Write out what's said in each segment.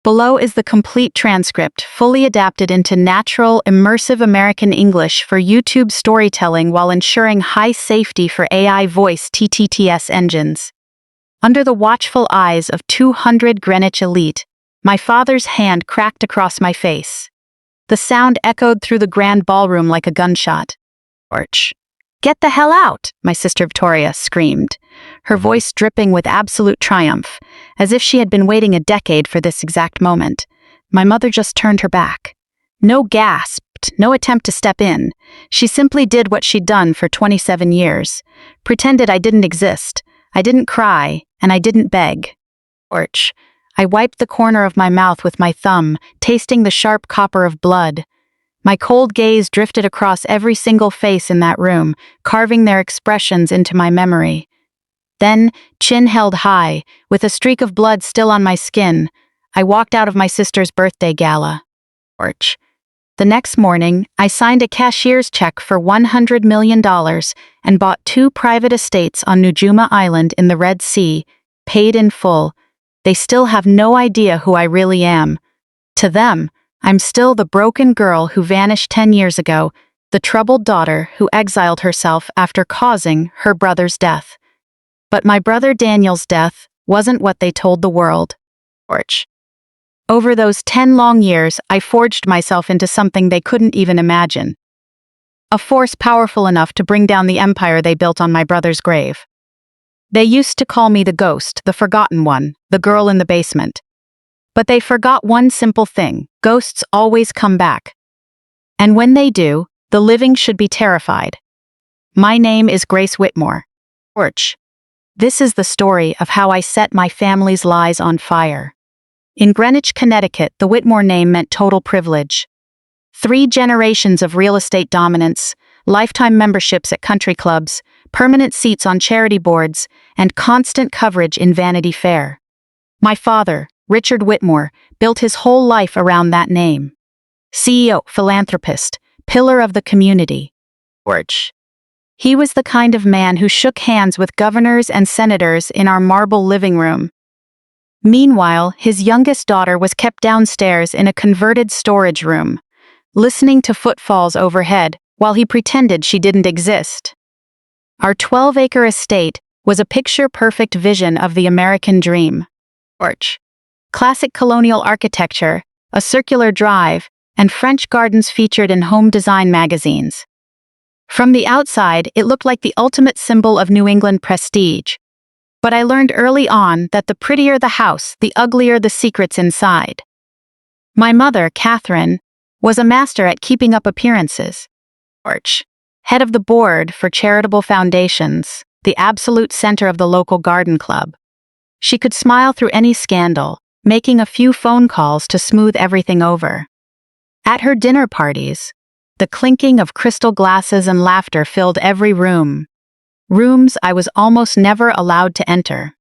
Below is the complete transcript, fully adapted into natural, immersive American English for YouTube storytelling while ensuring high safety for AI voice TTTS engines. Under the watchful eyes of 200 Greenwich elite, my father's hand cracked across my face. The sound echoed through the grand ballroom like a gunshot. "Orch. Get the hell out!" my sister Victoria screamed, her voice dripping with absolute triumph, as if she had been waiting a decade for this exact moment. My mother just turned her back. No gasped, no attempt to step in. She simply did what she'd done for 27 years. Pretended I didn't exist. I didn't cry, and I didn't beg. Orch. I wiped the corner of my mouth with my thumb, tasting the sharp copper of blood. My cold gaze drifted across every single face in that room, carving their expressions into my memory. Then, chin held high, with a streak of blood still on my skin, I walked out of my sister's birthday gala. Orch. The next morning, I signed a cashier's check for $100 million and bought 2 private estates on Nujuma Island in the Red Sea, paid in full. They still have no idea who I really am. To them, I'm still the broken girl who vanished 10 years ago, the troubled daughter who exiled herself after causing her brother's death. But my brother Daniel's death wasn't what they told the world. Orch. Over those 10 long years, I forged myself into something they couldn't even imagine. A force powerful enough to bring down the empire they built on my brother's grave. They used to call me the ghost, the forgotten one, the girl in the basement. But they forgot one simple thing: ghosts always come back. And when they do, the living should be terrified. My name is Grace Whitmore. Orch. This is the story of how I set my family's lies on fire. In Greenwich, Connecticut, the Whitmore name meant total privilege. 3 generations of real estate dominance, lifetime memberships at country clubs, permanent seats on charity boards, and constant coverage in Vanity Fair. My father, Richard Whitmore, built his whole life around that name. CEO, philanthropist, pillar of the community. Orch. He was the kind of man who shook hands with governors and senators in our marble living room. Meanwhile, his youngest daughter was kept downstairs in a converted storage room, listening to footfalls overhead while he pretended she didn't exist. Our 12-acre estate was a picture-perfect vision of the American dream. Orch. Classic colonial architecture, a circular drive, and French gardens featured in home design magazines. From the outside, it looked like the ultimate symbol of New England prestige. But I learned early on that the prettier the house, the uglier the secrets inside. My mother, Catherine, was a master at keeping up appearances. Orch. Head of the board for charitable foundations, the absolute center of the local garden club. She could smile through any scandal, making a few phone calls to smooth everything over. At her dinner parties, the clinking of crystal glasses and laughter filled every room. Rooms I was almost never allowed to enter.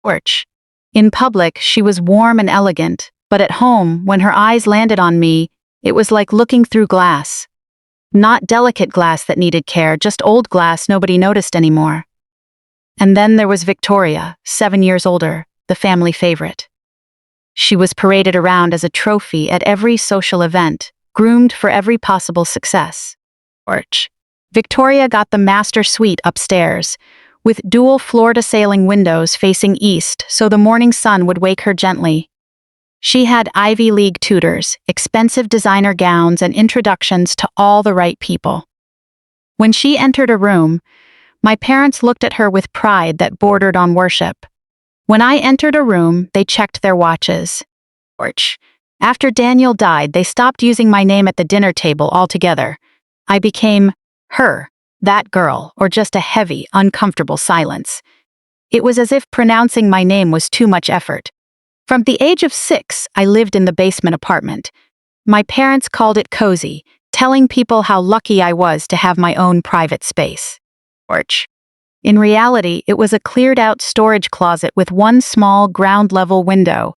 Orch. In public, she was warm and elegant, but at home, when her eyes landed on me, it was like looking through glass. Not delicate glass that needed care, just old glass nobody noticed anymore. And then there was Victoria, 7 years older, the family favorite. She was paraded around as a trophy at every social event, groomed for every possible success. Orch. Victoria got the master suite upstairs, with dual floor-to-ceiling windows facing east so the morning sun would wake her gently. She had Ivy League tutors, expensive designer gowns, and introductions to all the right people. When she entered a room, my parents looked at her with pride that bordered on worship. When I entered a room, they checked their watches. Orch. After Daniel died, they stopped using my name at the dinner table altogether. I became her, that girl, or just a heavy, uncomfortable silence. It was as if pronouncing my name was too much effort. From the age of 6, I lived in the basement apartment. My parents called it cozy, telling people how lucky I was to have my own private space. Orch. In reality, it was a cleared-out storage closet with one small ground-level window.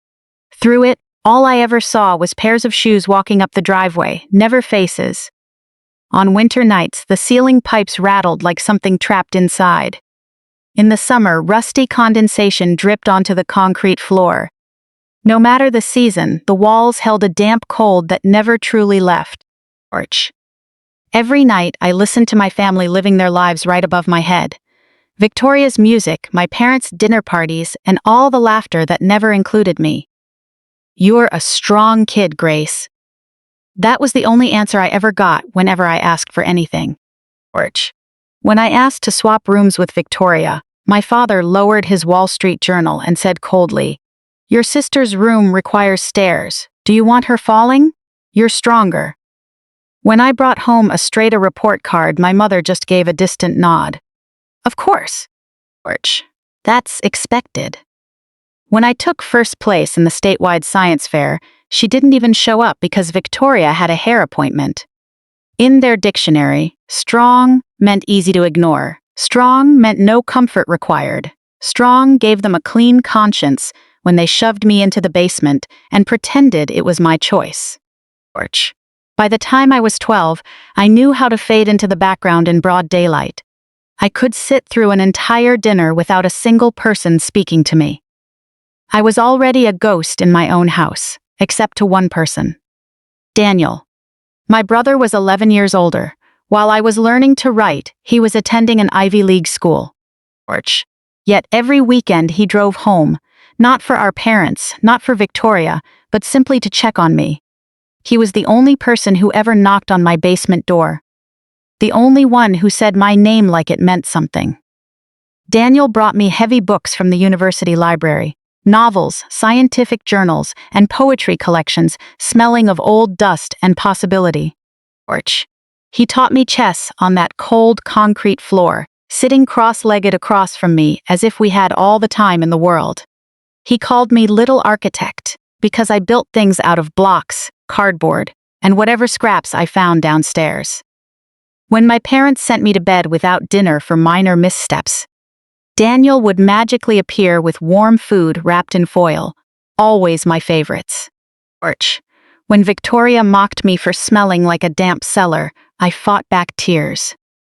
Through it, all I ever saw was pairs of shoes walking up the driveway, never faces. On winter nights, the ceiling pipes rattled like something trapped inside. In the summer, rusty condensation dripped onto the concrete floor. No matter the season, the walls held a damp cold that never truly left. Porch. Every night, I listened to my family living their lives right above my head. Victoria's music, my parents' dinner parties, and all the laughter that never included me. "You're a strong kid, Grace." That was the only answer I ever got whenever I asked for anything. Porch. When I asked to swap rooms with Victoria, my father lowered his Wall Street Journal and said coldly, "Your sister's room requires stairs. Do you want her falling? You're stronger." When I brought home a straight-A report card, my mother just gave a distant nod. "Of course." Porch. "That's expected." When I took first place in the statewide science fair, she didn't even show up because Victoria had a hair appointment. In their dictionary, strong meant easy to ignore. Strong meant no comfort required. Strong gave them a clean conscience when they shoved me into the basement and pretended it was my choice. Porch. By the time I was 12, I knew how to fade into the background in broad daylight. I could sit through an entire dinner without a single person speaking to me. I was already a ghost in my own house, except to one person. Daniel. My brother was 11 years older. While I was learning to write, he was attending an Ivy League school. Porch. Yet every weekend he drove home, not for our parents, not for Victoria, but simply to check on me. He was the only person who ever knocked on my basement door. The only one who said my name like it meant something. Daniel brought me heavy books from the university library, novels, scientific journals, and poetry collections smelling of old dust and possibility. Porch. He taught me chess on that cold concrete floor, sitting cross-legged across from me as if we had all the time in the world. He called me Little Architect because I built things out of blocks, cardboard, and whatever scraps I found downstairs. When my parents sent me to bed without dinner for minor missteps, Daniel would magically appear with warm food wrapped in foil, always my favorites. Porch. When Victoria mocked me for smelling like a damp cellar, I fought back tears.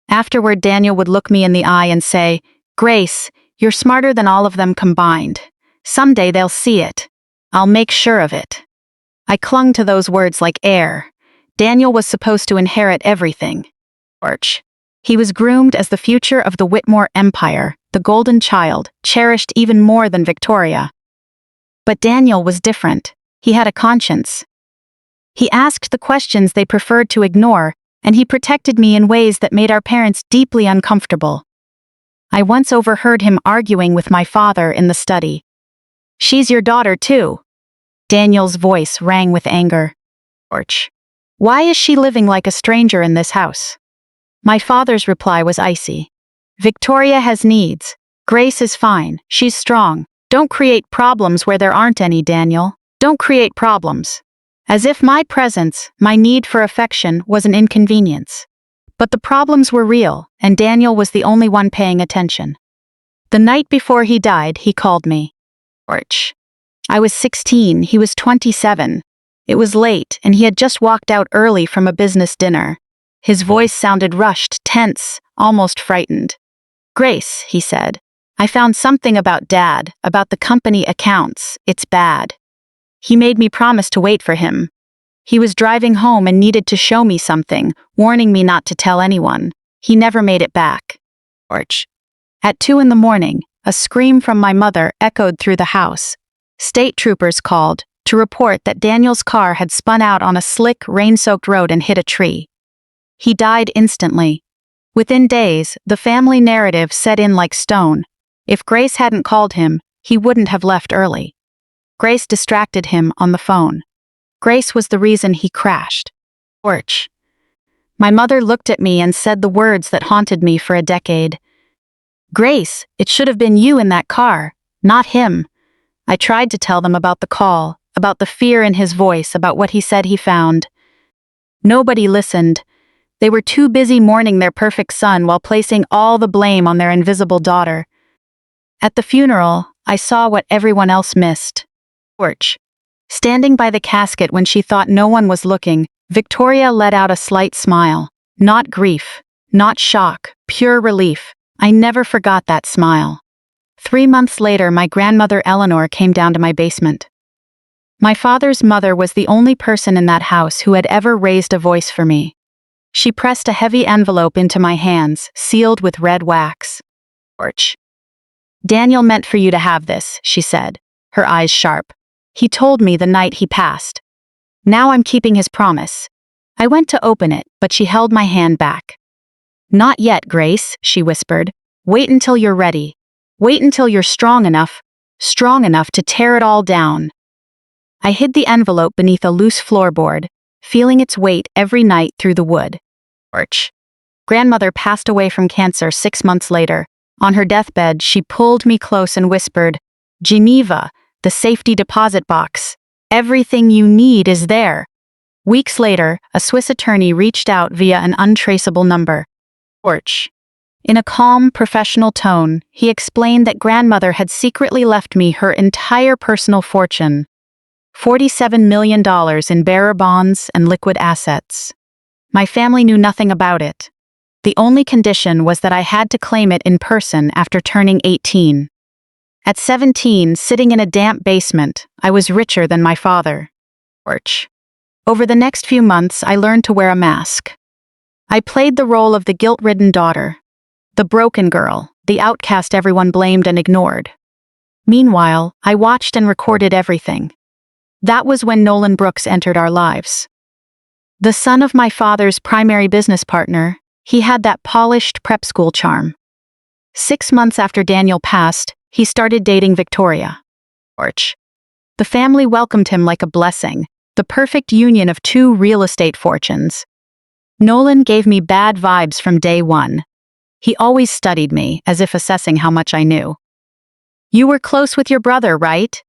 Afterward, Daniel would look me in the eye and say, "Grace, you're smarter than all of them combined. Someday they'll see it. I'll make sure of it." I clung to those words like air. Daniel was supposed to inherit everything. Porch. He was groomed as the future of the Whitmore Empire, the golden child, cherished even more than Victoria. But Daniel was different. He had a conscience. He asked the questions they preferred to ignore, and he protected me in ways that made our parents deeply uncomfortable. I once overheard him arguing with my father in the study. "She's your daughter, too." Daniel's voice rang with anger. Porch. "Why is she living like a stranger in this house?" My father's reply was icy. "Victoria has needs. Grace is fine. She's strong. Don't create problems where there aren't any, Daniel. Don't create problems." As if my presence, my need for affection, was an inconvenience. But the problems were real, and Daniel was the only one paying attention. The night before he died, he called me. Porch. I was 16, he was 27. It was late, and he had just walked out early from a business dinner. His voice sounded rushed, tense, almost frightened. "Grace," he said, "I found something about Dad, about the company accounts. It's bad." He made me promise to wait for him. He was driving home and needed to show me something, warning me not to tell anyone. He never made it back. Porch. At 2 a.m, a scream from my mother echoed through the house. State troopers called to report that Daniel's car had spun out on a slick, rain-soaked road and hit a tree. He died instantly. Within days, the family narrative set in like stone. If Grace hadn't called him, he wouldn't have left early. Grace distracted him on the phone. Grace was the reason he crashed. Porch. My mother looked at me and said the words that haunted me for a decade. "Grace, it should have been you in that car, not him." I tried to tell them about the call, about the fear in his voice, about what he said he found. Nobody listened. They were too busy mourning their perfect son while placing all the blame on their invisible daughter. At the funeral, I saw what everyone else missed. Porch. Standing by the casket when she thought no one was looking, Victoria let out a slight smile. Not grief, not shock, pure relief. I never forgot that smile. 3 months later, my grandmother Eleanor came down to my basement. My father's mother was the only person in that house who had ever raised a voice for me. She pressed a heavy envelope into my hands, sealed with red wax. "George. Daniel meant for you to have this," she said, her eyes sharp. "He told me the night he passed. Now I'm keeping his promise." I went to open it, but she held my hand back. "Not yet, Grace," she whispered. "Wait until you're ready. Wait until you're strong enough to tear it all down." I hid the envelope beneath a loose floorboard, feeling its weight every night through the wood. George. Grandmother passed away from cancer 6 months later. On her deathbed, she pulled me close and whispered, "Geneva, the safety deposit box. Everything you need is there." Weeks later, a Swiss attorney reached out via an untraceable number. George. In a calm, professional tone, he explained that grandmother had secretly left me her entire personal fortune, $47 million in bearer bonds and liquid assets. My family knew nothing about it. The only condition was that I had to claim it in person after turning 18. At 17, sitting in a damp basement, I was richer than my father. George. Over the next few months, I learned to wear a mask. I played the role of the guilt-ridden daughter, the broken girl, the outcast everyone blamed and ignored. Meanwhile, I watched and recorded everything. That was when Nolan Brooks entered our lives. The son of my father's primary business partner, he had that polished prep school charm. 6 months after Daniel passed, he started dating Victoria. George. The family welcomed him like a blessing, the perfect union of 2 real estate fortunes. Nolan gave me bad vibes from day one. He always studied me, as if assessing how much I knew. "You were close with your brother, right?"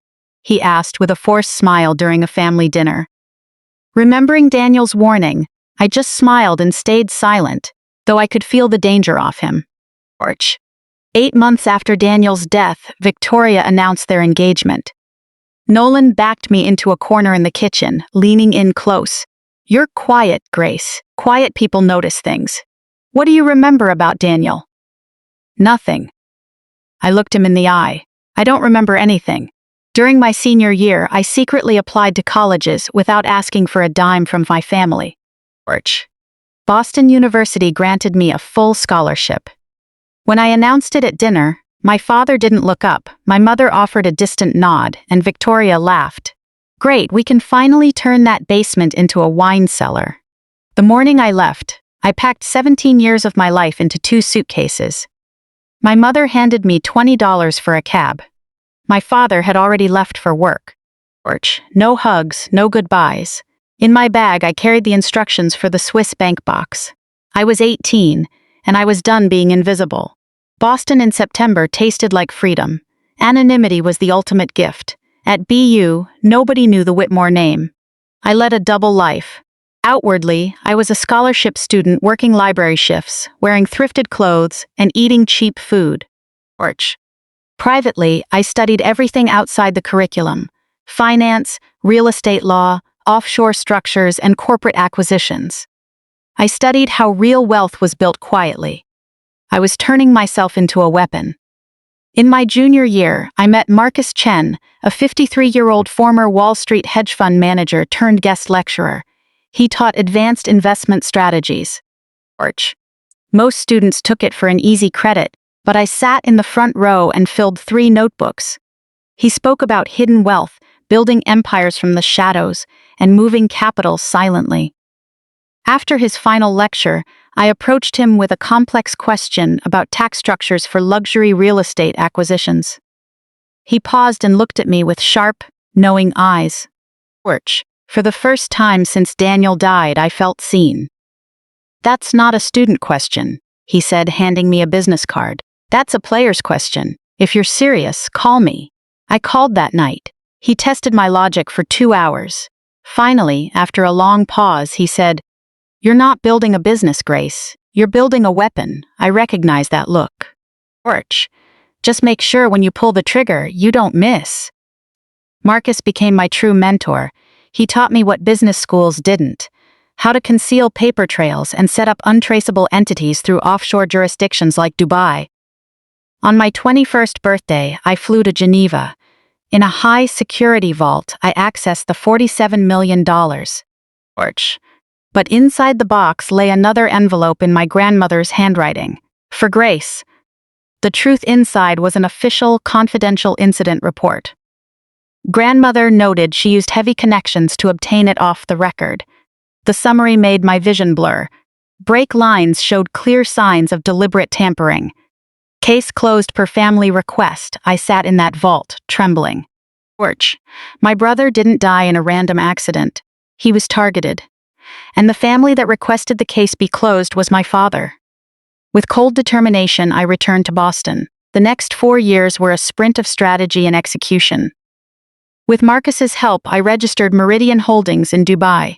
he asked with a forced smile during a family dinner. Remembering Daniel's warning, I just smiled and stayed silent, though I could feel the danger off him. George. 8 months after Daniel's death, Victoria announced their engagement. Nolan backed me into a corner in the kitchen, leaning in close. "You're quiet, Grace. Quiet people notice things. What do you remember about Daniel?" "Nothing." I looked him in the eye. "I don't remember anything. During my senior year, I secretly applied to colleges without asking for a dime from my family." George. Boston University granted me a full scholarship. When I announced it at dinner, my father didn't look up, my mother offered a distant nod, and Victoria laughed. "Great, we can finally turn that basement into a wine cellar." The morning I left, I packed 17 years of my life into 2 suitcases. My mother handed me $20 for a cab. My father had already left for work. George. No hugs, no goodbyes. In my bag, I carried the instructions for the Swiss bank box. I was 18, and I was done being invisible. Boston in September tasted like freedom. Anonymity was the ultimate gift. At BU, nobody knew the Whitmore name. I led a double life. Outwardly, I was a scholarship student working library shifts, wearing thrifted clothes, and eating cheap food. George. Privately, I studied everything outside the curriculum: finance, real estate law, offshore structures, and corporate acquisitions. I studied how real wealth was built quietly. I was turning myself into a weapon. In my junior year, I met Marcus Chen, a 53-year-old former Wall Street hedge fund manager turned guest lecturer. He taught advanced investment strategies. George. Most students took it for an easy credit, but I sat in the front row and filled 3 notebooks. He spoke about hidden wealth, building empires from the shadows, and moving capital silently. After his final lecture, I approached him with a complex question about tax structures for luxury real estate acquisitions. He paused and looked at me with sharp, knowing eyes. George. For the first time since Daniel died, I felt seen. "That's not a student question," he said, handing me a business card. "That's a player's question. If you're serious, call me." I called that night. He tested my logic for 2 hours. Finally, after a long pause, he said, "You're not building a business, Grace. You're building a weapon. I recognize that look. George, just make sure when you pull the trigger, you don't miss." Marcus became my true mentor. He taught me what business schools didn't: how to conceal paper trails and set up untraceable entities through offshore jurisdictions like Dubai. On my 21st birthday, I flew to Geneva. In a high-security vault, I accessed the $47 million. But inside the box lay another envelope in my grandmother's handwriting. For Grace. The truth inside was an official, confidential incident report. Grandmother noted she used heavy connections to obtain it off the record. The summary made my vision blur. Break lines showed clear signs of deliberate tampering. Case closed per family request. I sat in that vault, trembling. My brother didn't die in a random accident. He was targeted. And the family that requested the case be closed was my father. With cold determination, I returned to Boston. The next 4 years were a sprint of strategy and execution. With Marcus's help, I registered Meridian Holdings in Dubai.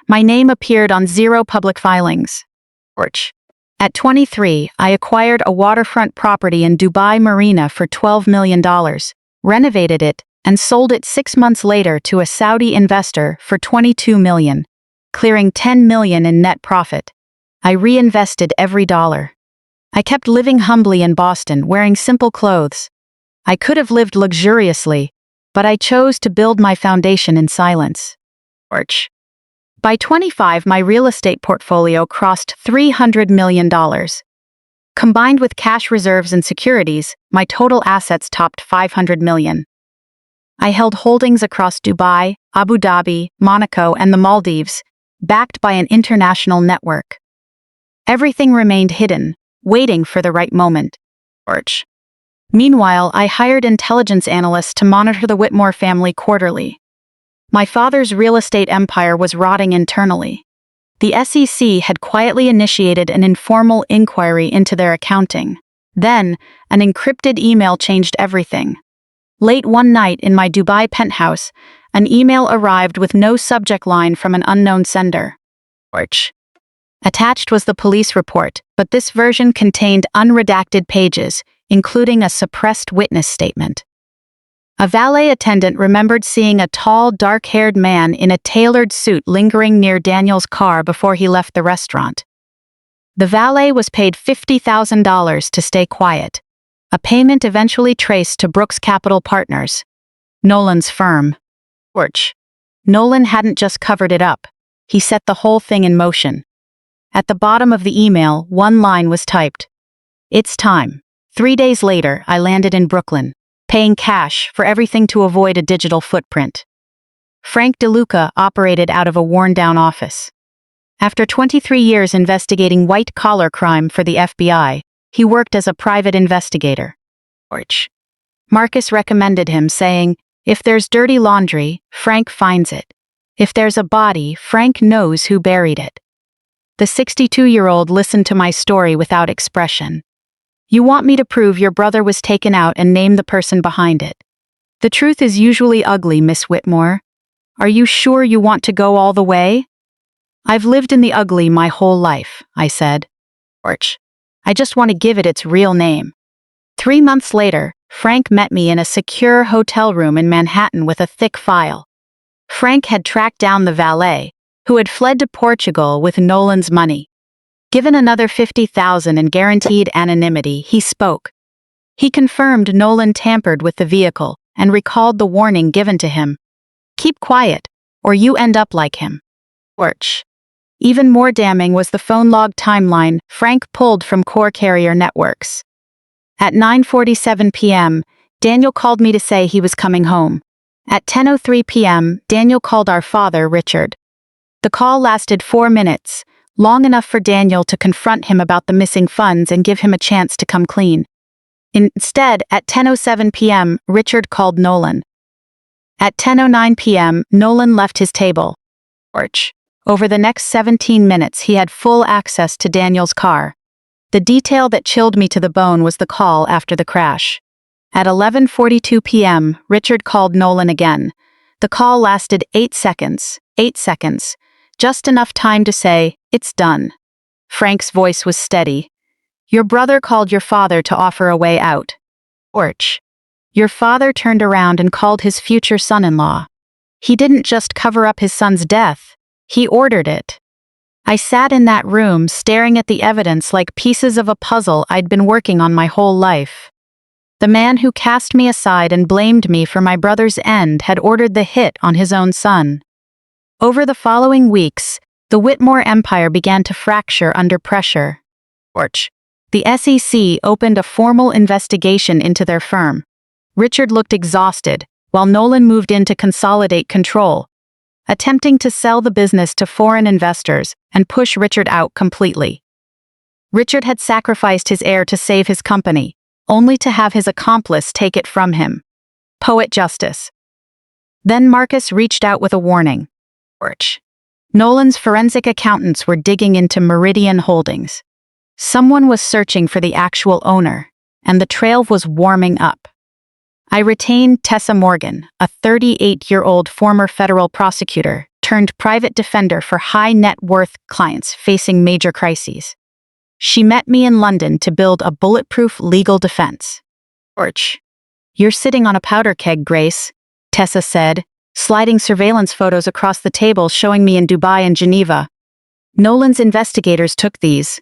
My name appeared on 0 public filings. At 23, I acquired a waterfront property in Dubai Marina for $12 million, renovated it, and sold it 6 months later to a Saudi investor for $22 million, clearing $10 million in net profit. I reinvested every dollar. I kept living humbly in Boston, wearing simple clothes. I could have lived luxuriously, but I chose to build my foundation in silence. By 25, my real estate portfolio crossed $300 million. Combined with cash reserves and securities, my total assets topped $500 million. I held holdings across Dubai, Abu Dhabi, Monaco, and the Maldives, backed by an international network. Everything remained hidden, waiting for the right moment. Meanwhile, I hired intelligence analysts to monitor the Whitmore family quarterly. My father's real estate empire was rotting internally. The SEC had quietly initiated an informal inquiry into their accounting. Then, an encrypted email changed everything. Late one night in my Dubai penthouse, an email arrived with no subject line from an unknown sender. Attached was the police report, but this version contained unredacted pages, including a suppressed witness statement. A valet attendant remembered seeing a tall, dark-haired man in a tailored suit lingering near Daniel's car before he left the restaurant. The valet was paid $50,000 to stay quiet, a payment eventually traced to Brooks Capital Partners, Nolan's firm. Nolan hadn't just covered it up, he set the whole thing in motion. At the bottom of the email, one line was typed. It's time. 3 days later, I landed in Brooklyn, paying cash for everything to avoid a digital footprint. Frank DeLuca operated out of a worn-down office. After 23 years investigating white-collar crime for the FBI, he worked as a private investigator. Marcus recommended him, saying, "If there's dirty laundry, Frank finds it. If there's a body, Frank knows who buried it." The 62-year-old listened to my story without expression. "You want me to prove your brother was taken out and name the person behind it. The truth is usually ugly, Miss Whitmore. Are you sure you want to go all the way?" "I've lived in the ugly my whole life," I said. "I just want to give it its real name." 3 months later, Frank met me in a secure hotel room in Manhattan with a thick file. Frank had tracked down the valet, who had fled to Portugal with Nolan's money. Given another $50,000 in guaranteed anonymity, he spoke. He confirmed Nolan tampered with the vehicle and recalled the warning given to him. "Keep quiet, or you end up like him." Even more damning was the phone log timeline Frank pulled from core carrier networks. At 9:47 p.m., Daniel called me to say he was coming home. At 10:03 p.m., Daniel called our father, Richard. The call lasted 4 minutes, long enough for Daniel to confront him about the missing funds and give him a chance to come clean. Instead, at 10:07 p.m., Richard called Nolan. At 10:09 p.m., Nolan left his table. Over the next 17 minutes, he had full access to Daniel's car. The detail that chilled me to the bone was the call after the crash. At 11:42 p.m., Richard called Nolan again. The call lasted 8 seconds. 8 seconds. Just enough time to say, "It's done." Frank's voice was steady. "Your brother called your father to offer a way out." Your father turned around and called his future son-in-law. He didn't just cover up his son's death, he ordered it. I sat in that room staring at the evidence like pieces of a puzzle I'd been working on my whole life. The man who cast me aside and blamed me for my brother's end had ordered the hit on his own son. Over the following weeks, the Whitmore empire began to fracture under pressure. The SEC opened a formal investigation into their firm. Richard looked exhausted, while Nolan moved in to consolidate control, attempting to sell the business to foreign investors and push Richard out completely. Richard had sacrificed his heir to save his company, only to have his accomplice take it from him. Poet justice. Then Marcus reached out with a warning. Nolan's forensic accountants were digging into Meridian Holdings. Someone was searching for the actual owner, and the trail was warming up. I retained Tessa Morgan, a 38-year-old former federal prosecutor turned private defender for high-net-worth clients facing major crises. She met me in London to build a bulletproof legal defense. "You're sitting on a powder keg, Grace," Tessa said, sliding surveillance photos across the table showing me in Dubai and Geneva. "Nolan's investigators took these.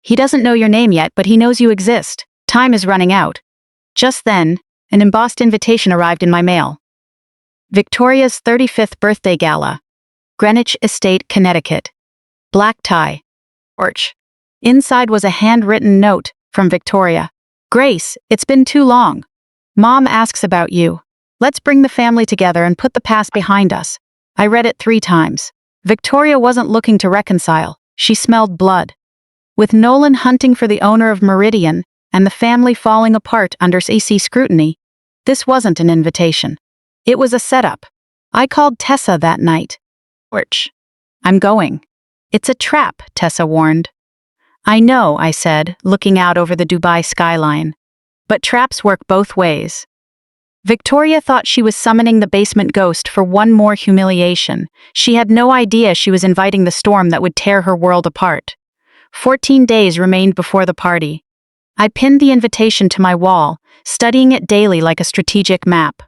He doesn't know your name yet, but he knows you exist. Time is running out." Just then, an embossed invitation arrived in my mail. Victoria's 35th birthday gala. Greenwich Estate, Connecticut. Black tie. Inside was a handwritten note from Victoria. "Grace, it's been too long. Mom asks about you. Let's bring the family together and put the past behind us." I read it 3 times. Victoria wasn't looking to reconcile. She smelled blood. With Nolan hunting for the owner of Meridian and the family falling apart under SEC scrutiny, this wasn't an invitation. It was a setup. I called Tessa that night. "I'm going." "It's a trap," Tessa warned. "I know," I said, looking out over the Dubai skyline. "But traps work both ways." Victoria thought she was summoning the basement ghost for one more humiliation. She had no idea she was inviting the storm that would tear her world apart. 14 days remained before the party. I pinned the invitation to my wall, studying it daily like a strategic map.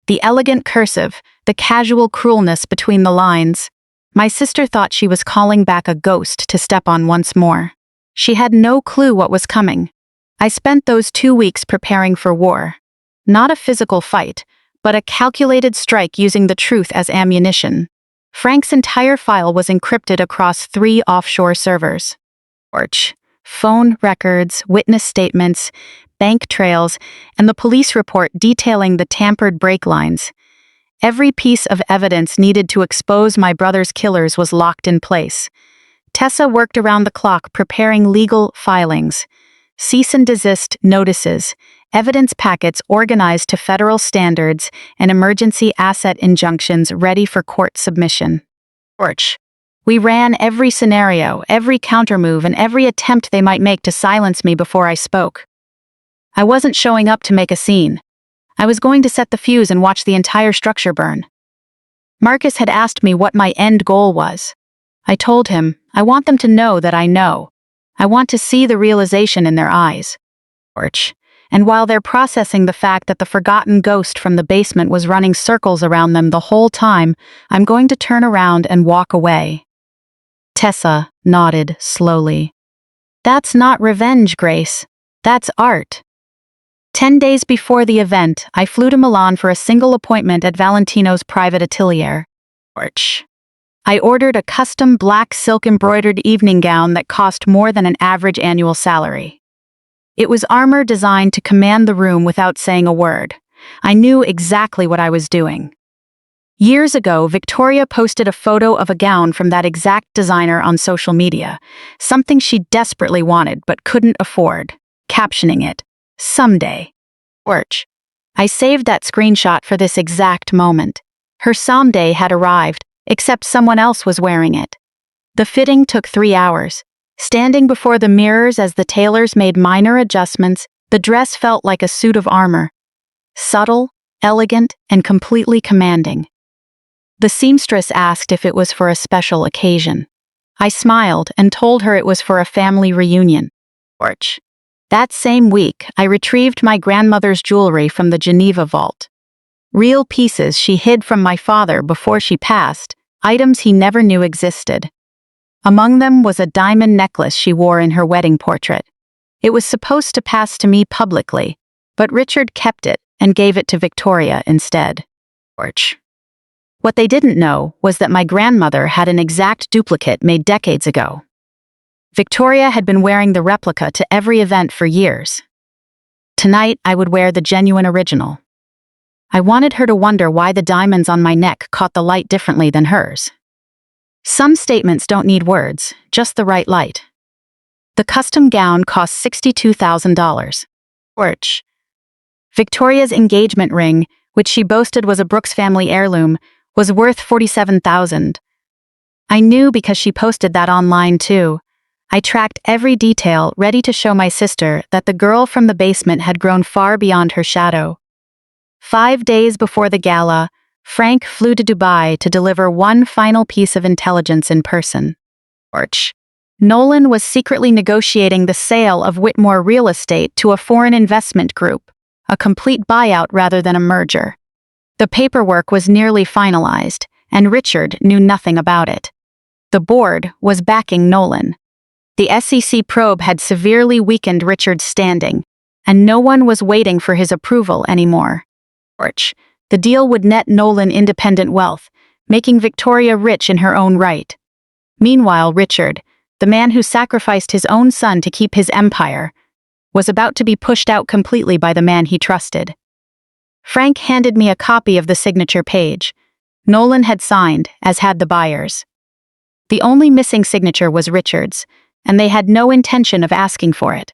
The elegant cursive, the casual cruelness between the lines. My sister thought she was calling back a ghost to step on once more. She had no clue what was coming. I spent those 2 weeks preparing for war. Not a physical fight, but a calculated strike using the truth as ammunition. Frank's entire file was encrypted across 3 offshore servers. Phone records, witness statements, bank trails, and the police report detailing the tampered brake lines. Every piece of evidence needed to expose my brother's killers was locked in place. Tessa worked around the clock preparing legal filings, cease and desist notices, evidence packets organized to federal standards, and emergency asset injunctions ready for court submission. We ran every scenario, every countermove, and every attempt they might make to silence me before I spoke. I wasn't showing up to make a scene. I was going to set the fuse and watch the entire structure burn. Marcus had asked me what my end goal was. I told him, I want them to know that I know. I want to see the realization in their eyes. And while they're processing the fact that the forgotten ghost from the basement was running circles around them the whole time, I'm going to turn around and walk away. Tessa nodded slowly. "That's not revenge, Grace. That's art." 10 days before the event, I flew to Milan for a single appointment at Valentino's private atelier. I ordered a custom black silk embroidered evening gown that cost more than an average annual salary. It was armor designed to command the room without saying a word. I knew exactly what I was doing. Years ago, Victoria posted a photo of a gown from that exact designer on social media, something she desperately wanted but couldn't afford, captioning it, "Someday." I saved that screenshot for this exact moment. Her someday had arrived, except someone else was wearing it. The fitting took 3 hours. Standing before the mirrors as the tailors made minor adjustments, the dress felt like a suit of armor. Subtle, elegant, and completely commanding. The seamstress asked if it was for a special occasion. I smiled and told her it was for a family reunion. That same week, I retrieved my grandmother's jewelry from the Geneva vault. Real pieces she hid from my father before she passed, items he never knew existed. Among them was a diamond necklace she wore in her wedding portrait. It was supposed to pass to me publicly, but Richard kept it and gave it to Victoria instead. What they didn't know was that my grandmother had an exact duplicate made decades ago. Victoria had been wearing the replica to every event for years. Tonight, I would wear the genuine original. I wanted her to wonder why the diamonds on my neck caught the light differently than hers. Some statements don't need words, just the right light. The custom gown cost $62,000. Victoria's engagement ring, which she boasted was a Brooks family heirloom, was worth $47,000. I knew because she posted that online too. I tracked every detail, ready to show my sister that the girl from the basement had grown far beyond her shadow. 5 days before the gala, Frank flew to Dubai to deliver one final piece of intelligence in person. Nolan was secretly negotiating the sale of Whitmore Real Estate to a foreign investment group, a complete buyout rather than a merger. The paperwork was nearly finalized, and Richard knew nothing about it. The board was backing Nolan. The SEC probe had severely weakened Richard's standing, and no one was waiting for his approval anymore. The deal would net Nolan independent wealth, making Victoria rich in her own right. Meanwhile, Richard, the man who sacrificed his own son to keep his empire, was about to be pushed out completely by the man he trusted. Frank handed me a copy of the signature page. Nolan had signed, as had the buyers. The only missing signature was Richard's, and they had no intention of asking for it.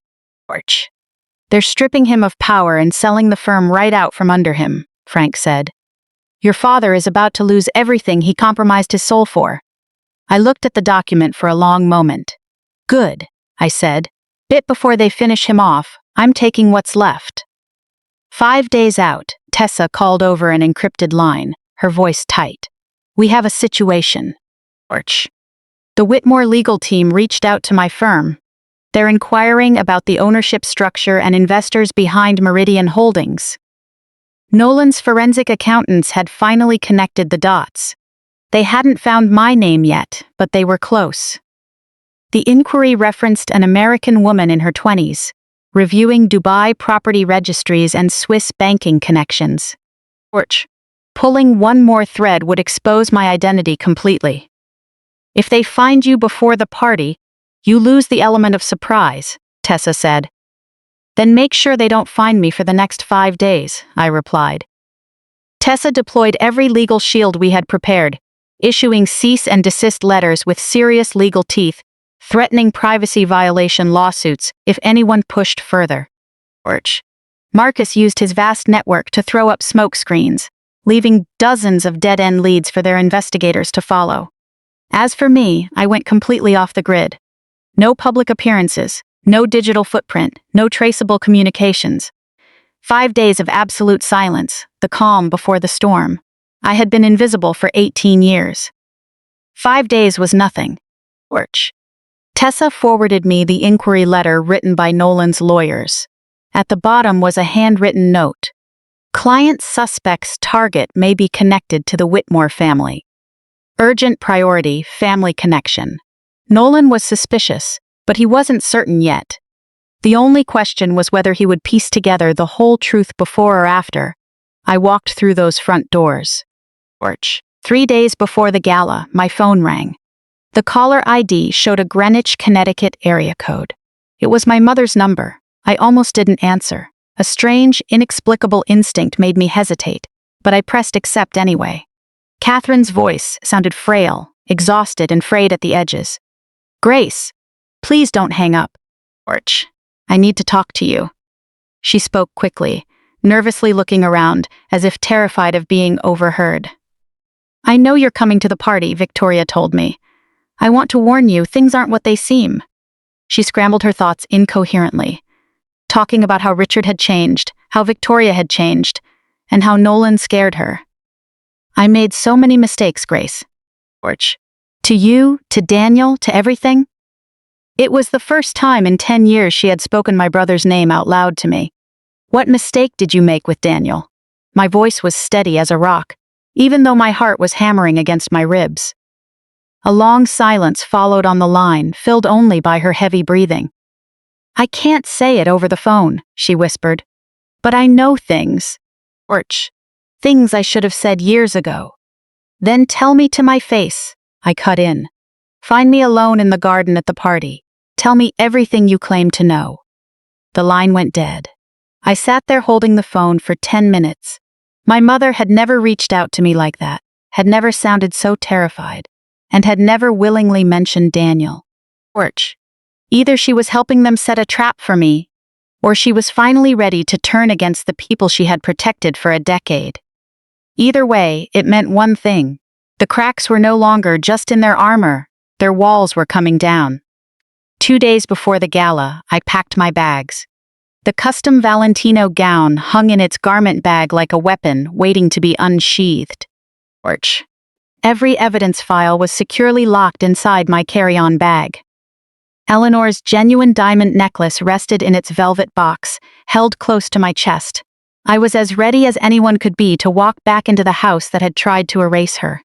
They're stripping him of power and selling the firm right out from under him, Frank said. Your father is about to lose everything he compromised his soul for. I looked at the document for a long moment. Good, I said. Bit before they finish him off, I'm taking what's left. 5 days out, Tessa called over an encrypted line, her voice tight. We have a situation. The Whitmore legal team reached out to my firm. They're inquiring about the ownership structure and investors behind Meridian Holdings. Nolan's forensic accountants had finally connected the dots. They hadn't found my name yet, but they were close. The inquiry referenced an American woman in her 20s, reviewing Dubai property registries and Swiss banking connections. Pulling one more thread would expose my identity completely. If they find you before the party, you lose the element of surprise, Tessa said. Then make sure they don't find me for the next 5 days, I replied. Tessa deployed every legal shield we had prepared, issuing cease and desist letters with serious legal teeth, threatening privacy violation lawsuits if anyone pushed further. Marcus used his vast network to throw up smoke screens, leaving dozens of dead-end leads for their investigators to follow. As for me, I went completely off the grid. No public appearances, no digital footprint, no traceable communications. 5 days of absolute silence, the calm before the storm. I had been invisible for 18 years. 5 days was nothing. Tessa forwarded me the inquiry letter written by Nolan's lawyers. At the bottom was a handwritten note. Client suspect's target may be connected to the Whitmore family. Urgent priority, family connection. Nolan was suspicious, but he wasn't certain yet. The only question was whether he would piece together the whole truth before or after. I walked through those front doors. 3 days before the gala, my phone rang. The caller ID showed a Greenwich, Connecticut area code. It was my mother's number. I almost didn't answer. A strange, inexplicable instinct made me hesitate, but I pressed accept anyway. Catherine's voice sounded frail, exhausted and frayed at the edges. Grace, please don't hang up. I need to talk to you. She spoke quickly, nervously looking around, as if terrified of being overheard. I know you're coming to the party, Victoria told me. I want to warn you, things aren't what they seem. She scrambled her thoughts incoherently, talking about how Richard had changed, how Victoria had changed, and how Nolan scared her. I made so many mistakes, Grace. To you, to Daniel, to everything. It was the first time in 10 years she had spoken my brother's name out loud to me. What mistake did you make with Daniel? My voice was steady as a rock, even though my heart was hammering against my ribs. A long silence followed on the line, filled only by her heavy breathing. I can't say it over the phone, she whispered. But I know things. Orch. Things I should have said years ago. Then tell me to my face, I cut in. Find me alone in the garden at the party. Tell me everything you claim to know. The line went dead. I sat there holding the phone for 10 minutes. My mother had never reached out to me like that, had never sounded so terrified, and had never willingly mentioned Daniel. Orch. Either she was helping them set a trap for me, or she was finally ready to turn against the people she had protected for a decade. Either way, it meant one thing. The cracks were no longer just in their armor, their walls were coming down. 2 days before the gala, I packed my bags. The custom Valentino gown hung in its garment bag like a weapon, waiting to be unsheathed. Orch. Every evidence file was securely locked inside my carry-on bag. Eleanor's genuine diamond necklace rested in its velvet box, held close to my chest. I was as ready as anyone could be to walk back into the house that had tried to erase her.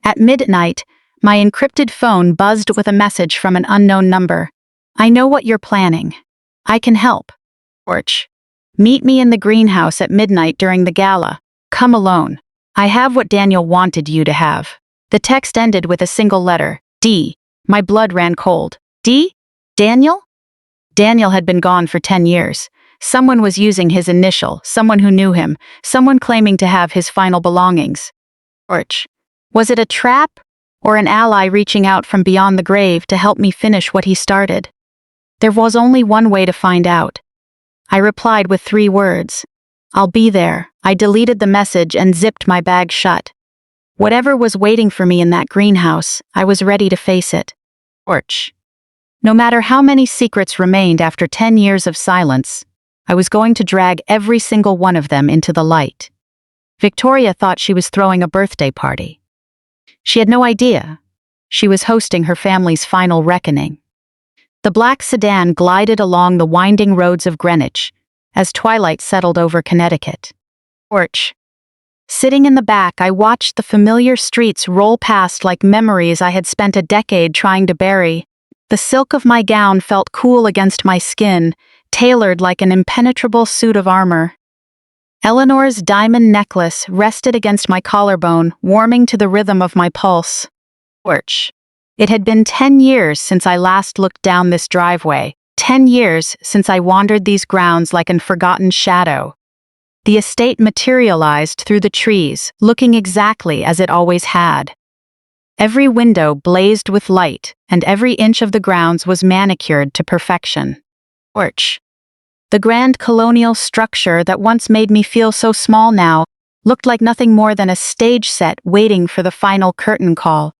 At midnight, my encrypted phone buzzed with a message from an unknown number. I know what you're planning. I can help. Orch. Meet me in the greenhouse at midnight during the gala. Come alone. I have what Daniel wanted you to have. The text ended with a single letter, D. My blood ran cold. D? Daniel? Daniel had been gone for 10 years. Someone was using his initial, someone who knew him, someone claiming to have his final belongings. Orch. Was it a trap, or an ally reaching out from beyond the grave to help me finish what he started? There was only one way to find out. I replied with 3 words. I'll be there. I deleted the message and zipped my bag shut. Whatever was waiting for me in that greenhouse, I was ready to face it. Orch. No matter how many secrets remained after 10 years of silence, I was going to drag every single one of them into the light. Victoria thought she was throwing a birthday party. She had no idea. She was hosting her family's final reckoning. The black sedan glided along the winding roads of Greenwich as twilight settled over Connecticut. Orch. Sitting in the back, I watched the familiar streets roll past like memories I had spent a decade trying to bury. The silk of my gown felt cool against my skin, tailored like an impenetrable suit of armor. Eleanor's diamond necklace rested against my collarbone, warming to the rhythm of my pulse. Orch. It had been 10 years since I last looked down this driveway, 10 years since I wandered these grounds like an forgotten shadow. The estate materialized through the trees, looking exactly as it always had. Every window blazed with light, and every inch of the grounds was manicured to perfection. Orch. The grand colonial structure that once made me feel so small now looked like nothing more than a stage set waiting for the final curtain call.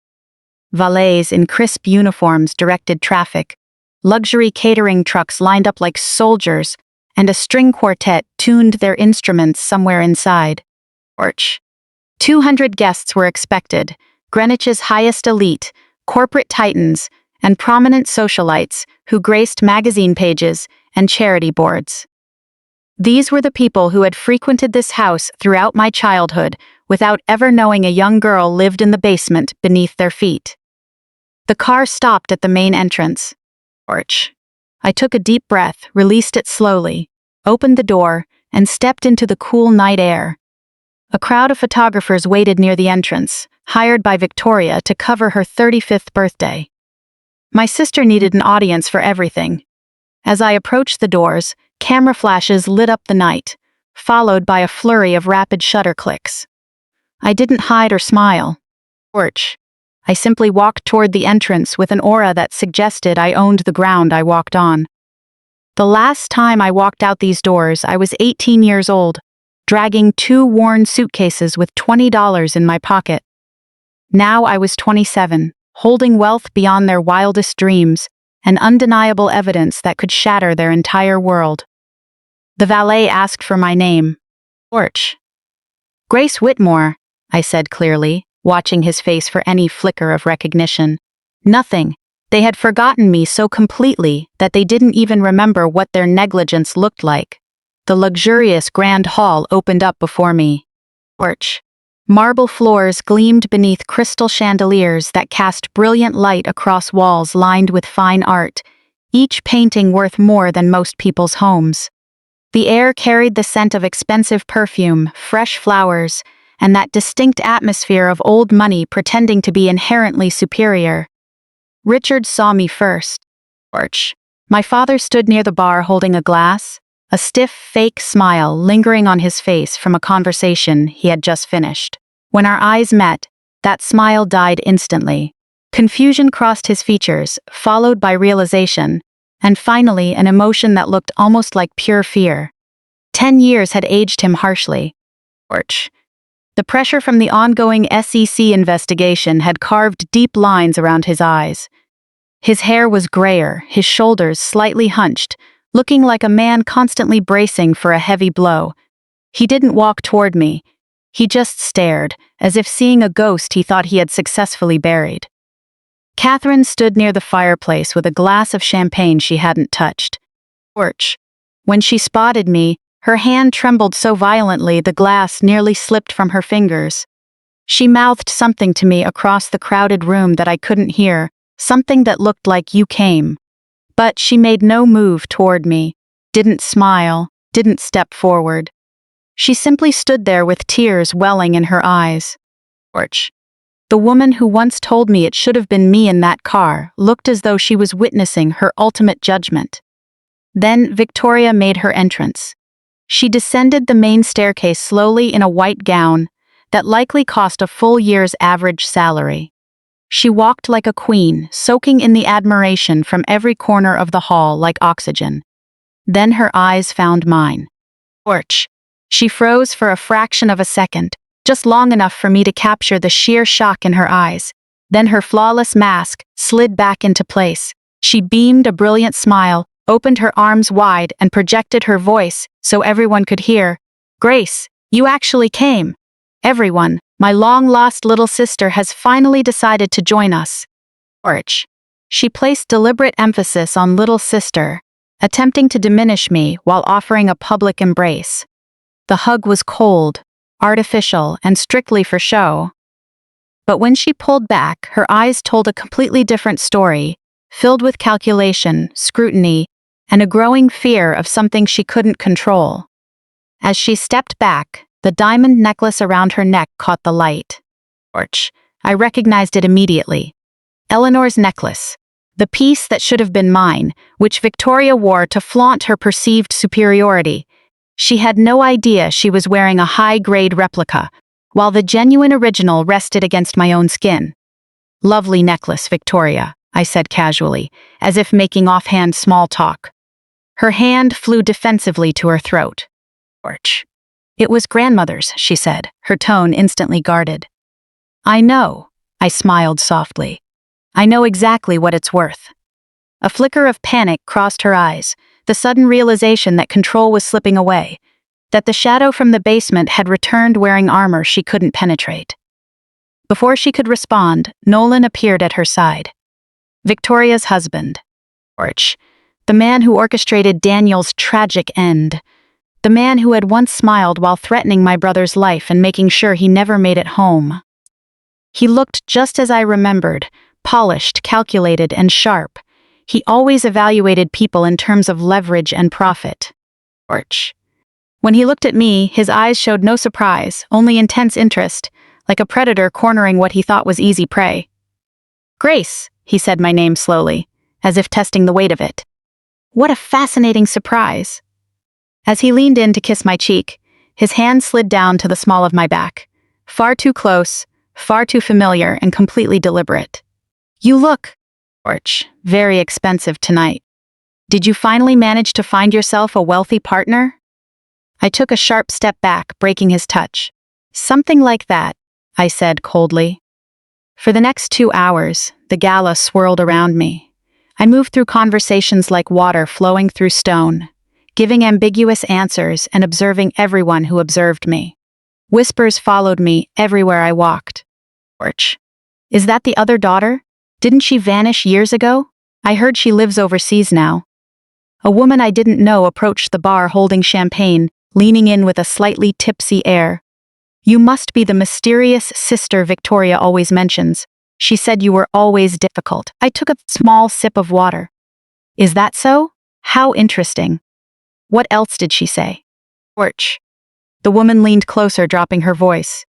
Valets in crisp uniforms directed traffic. Luxury catering trucks lined up like soldiers, and a string quartet tuned their instruments somewhere inside. Orch. 200 guests were expected, Greenwich's highest elite, corporate titans, and prominent socialites who graced magazine pages and charity boards. These were the people who had frequented this house throughout my childhood without ever knowing a young girl lived in the basement beneath their feet. The car stopped at the main entrance. Orch. I took a deep breath, released it slowly, opened the door, and stepped into the cool night air. A crowd of photographers waited near the entrance, hired by Victoria to cover her 35th birthday. My sister needed an audience for everything. As I approached the doors, camera flashes lit up the night, followed by a flurry of rapid shutter clicks. I didn't hide or smile. Orch. I simply walked toward the entrance with an aura that suggested I owned the ground I walked on. The last time I walked out these doors, I was 18 years old, dragging 2 worn suitcases with $20 in my pocket. Now I was 27, holding wealth beyond their wildest dreams, and undeniable evidence that could shatter their entire world. The valet asked for my name. Orch. Grace Whitmore, I said clearly, watching his face for any flicker of recognition. Nothing. They had forgotten me so completely that they didn't even remember what their negligence looked like. The luxurious grand hall opened up before me. Orch. Marble floors gleamed beneath crystal chandeliers that cast brilliant light across walls lined with fine art, each painting worth more than most people's homes. The air carried the scent of expensive perfume, fresh flowers, and that distinct atmosphere of old money pretending to be inherently superior. Richard saw me first. Porch. My father stood near the bar holding a glass, a stiff, fake smile lingering on his face from a conversation he had just finished. When our eyes met, that smile died instantly. Confusion crossed his features, followed by realization, and finally an emotion that looked almost like pure fear. 10 years had aged him harshly. Porch. The pressure from the ongoing SEC investigation had carved deep lines around his eyes. His hair was grayer, his shoulders slightly hunched, looking like a man constantly bracing for a heavy blow. He didn't walk toward me. He just stared, as if seeing a ghost he thought he had successfully buried. Catherine stood near the fireplace with a glass of champagne she hadn't touched. Porch. When she spotted me, her hand trembled so violently the glass nearly slipped from her fingers. She mouthed something to me across the crowded room that I couldn't hear, something that looked like "you came." But she made no move toward me, didn't smile, didn't step forward. She simply stood there with tears welling in her eyes. Porch. The woman who once told me it should have been me in that car looked as though she was witnessing her ultimate judgment. Then Victoria made her entrance. She descended the main staircase slowly in a white gown that likely cost a full year's average salary. She walked like a queen, soaking in the admiration from every corner of the hall like oxygen. Then her eyes found mine. Porch. She froze for a fraction of a second, just long enough for me to capture the sheer shock in her eyes. Then her flawless mask slid back into place. She beamed a brilliant smile, opened her arms wide, and projected her voice so everyone could hear. "Grace, you actually came. Everyone, my long-lost little sister has finally decided to join us." Porch. She placed deliberate emphasis on little sister, attempting to diminish me while offering a public embrace. The hug was cold, artificial, and strictly for show. But when she pulled back, her eyes told a completely different story, filled with calculation, scrutiny, and a growing fear of something she couldn't control. As she stepped back, the diamond necklace around her neck caught the light. Porch. I recognized it immediately. Eleanor's necklace. The piece that should have been mine, which Victoria wore to flaunt her perceived superiority. She had no idea she was wearing a high-grade replica, while the genuine original rested against my own skin. "Lovely necklace, Victoria," I said casually, as if making offhand small talk. Her hand flew defensively to her throat. Porch. "It was grandmother's," she said, her tone instantly guarded. "I know," I smiled softly. "I know exactly what it's worth." A flicker of panic crossed her eyes, the sudden realization that control was slipping away, that the shadow from the basement had returned wearing armor she couldn't penetrate. Before she could respond, Nolan appeared at her side. Victoria's husband. Porch. The man who orchestrated Daniel's tragic end. The man who had once smiled while threatening my brother's life and making sure he never made it home. He looked just as I remembered, polished, calculated, and sharp. He always evaluated people in terms of leverage and profit. Porch. When he looked at me, his eyes showed no surprise, only intense interest, like a predator cornering what he thought was easy prey. "Grace," he said my name slowly, as if testing the weight of it. What a fascinating surprise. As he leaned in to kiss my cheek, his hand slid down to the small of my back. Far too close, far too familiar, and completely deliberate. "You look, Porch, very expensive tonight. Did you finally manage to find yourself a wealthy partner?" I took a sharp step back, breaking his touch. "Something like that," I said coldly. For the next 2 hours, the gala swirled around me. I moved through conversations like water flowing through stone, giving ambiguous answers and observing everyone who observed me. Whispers followed me everywhere I walked. "Porch. Is that the other daughter? Didn't she vanish years ago? I heard she lives overseas now." A woman I didn't know approached the bar holding champagne, leaning in with a slightly tipsy air. "You must be the mysterious sister Victoria always mentions. She said you were always difficult." I took a small sip of water. Is that so? How interesting. What else did she say? Orch. The woman leaned closer, dropping her voice.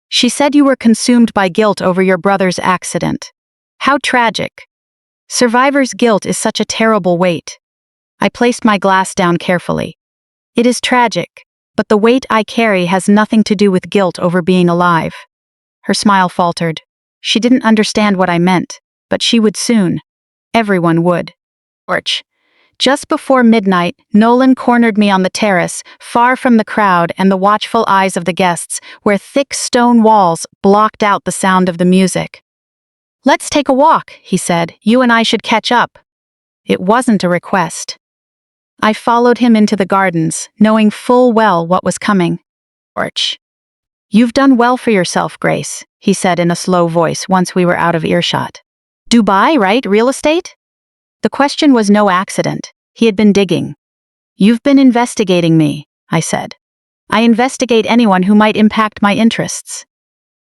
She said you were consumed by guilt over your brother's accident. How tragic. Survivor's guilt is such a terrible weight. I placed my glass down carefully. It is tragic, but the weight I carry has nothing to do with guilt over being alive. Her smile faltered. She didn't understand what I meant, but she would soon. Everyone would. Orch. Just before midnight, Nolan cornered me on the terrace, far from the crowd and the watchful eyes of the guests, where thick stone walls blocked out the sound of the music. Let's take a walk, he said. You and I should catch up. It wasn't a request. I followed him into the gardens, knowing full well what was coming. Orch. You've done well for yourself, Grace, he said in a slow voice once we were out of earshot. Dubai, right? Real estate? The question was no accident. He had been digging. You've been investigating me, I said. I investigate anyone who might impact my interests.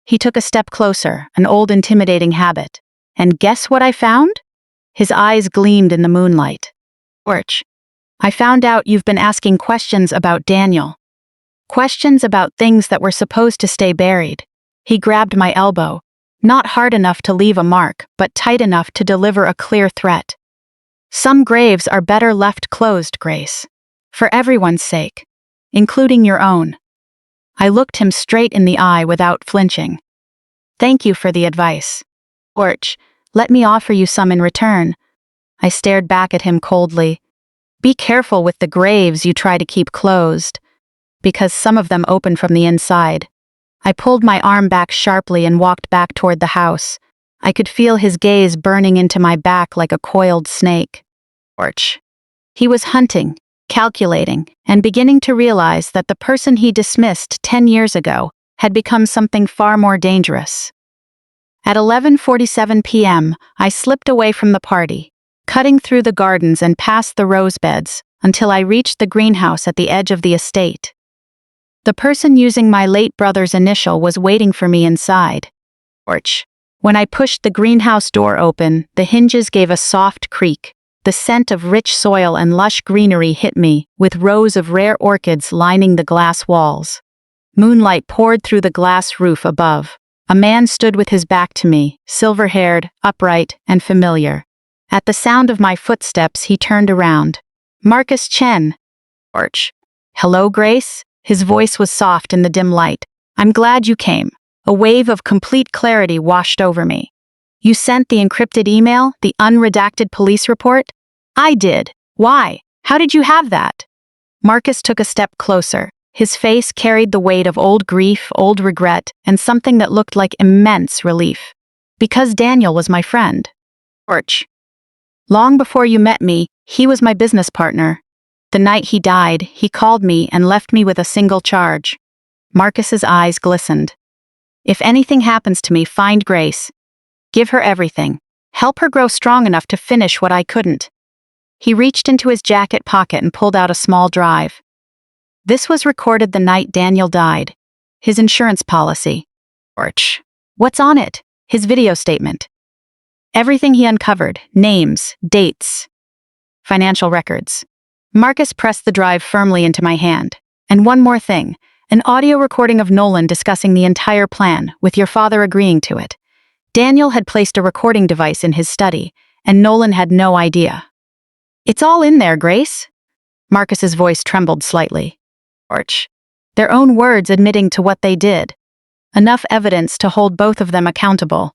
He took a step closer, an old intimidating habit. And guess what I found? His eyes gleamed in the moonlight. Orch. I found out you've been asking questions about Daniel. Questions about things that were supposed to stay buried. He grabbed my elbow. Not hard enough to leave a mark, but tight enough to deliver a clear threat. Some graves are better left closed, Grace. For everyone's sake. Including your own. I looked him straight in the eye without flinching. Thank you for the advice. Orch, let me offer you some in return. I stared back at him coldly. Be careful with the graves you try to keep closed, because some of them open from the inside. I pulled my arm back sharply and walked back toward the house. I could feel his gaze burning into my back like a coiled snake. Orch. He was hunting, calculating, and beginning to realize that the person he dismissed 10 years ago had become something far more dangerous. At 11:47 p.m., I slipped away from the party, cutting through the gardens and past the rose beds until I reached the greenhouse at the edge of the estate. The person using my late brother's initial was waiting for me inside. Orch. When I pushed the greenhouse door open, the hinges gave a soft creak. The scent of rich soil and lush greenery hit me, with rows of rare orchids lining the glass walls. Moonlight poured through the glass roof above. A man stood with his back to me, silver-haired, upright, and familiar. At the sound of my footsteps, he turned around. Marcus Chen. Orch. Hello, Grace? His voice was soft in the dim light. I'm glad you came. A wave of complete clarity washed over me. You sent the encrypted email, the unredacted police report? I did. Why? How did you have that? Marcus took a step closer. His face carried the weight of old grief, old regret, and something that looked like immense relief. Because Daniel was my friend. Orch. Long before you met me, he was my business partner. The night he died, he called me and left me with a single charge. Marcus's eyes glistened. If anything happens to me, find Grace. Give her everything. Help her grow strong enough to finish what I couldn't. He reached into his jacket pocket and pulled out a small drive. This was recorded the night Daniel died. His insurance policy. Orch. What's on it? His video statement. Everything he uncovered. Names, dates, financial records. Marcus pressed the drive firmly into my hand. And one more thing. An audio recording of Nolan discussing the entire plan, with your father agreeing to it. Daniel had placed a recording device in his study, and Nolan had no idea. It's all in there, Grace. Marcus's voice trembled slightly. Orch. Their own words admitting to what they did. Enough evidence to hold both of them accountable.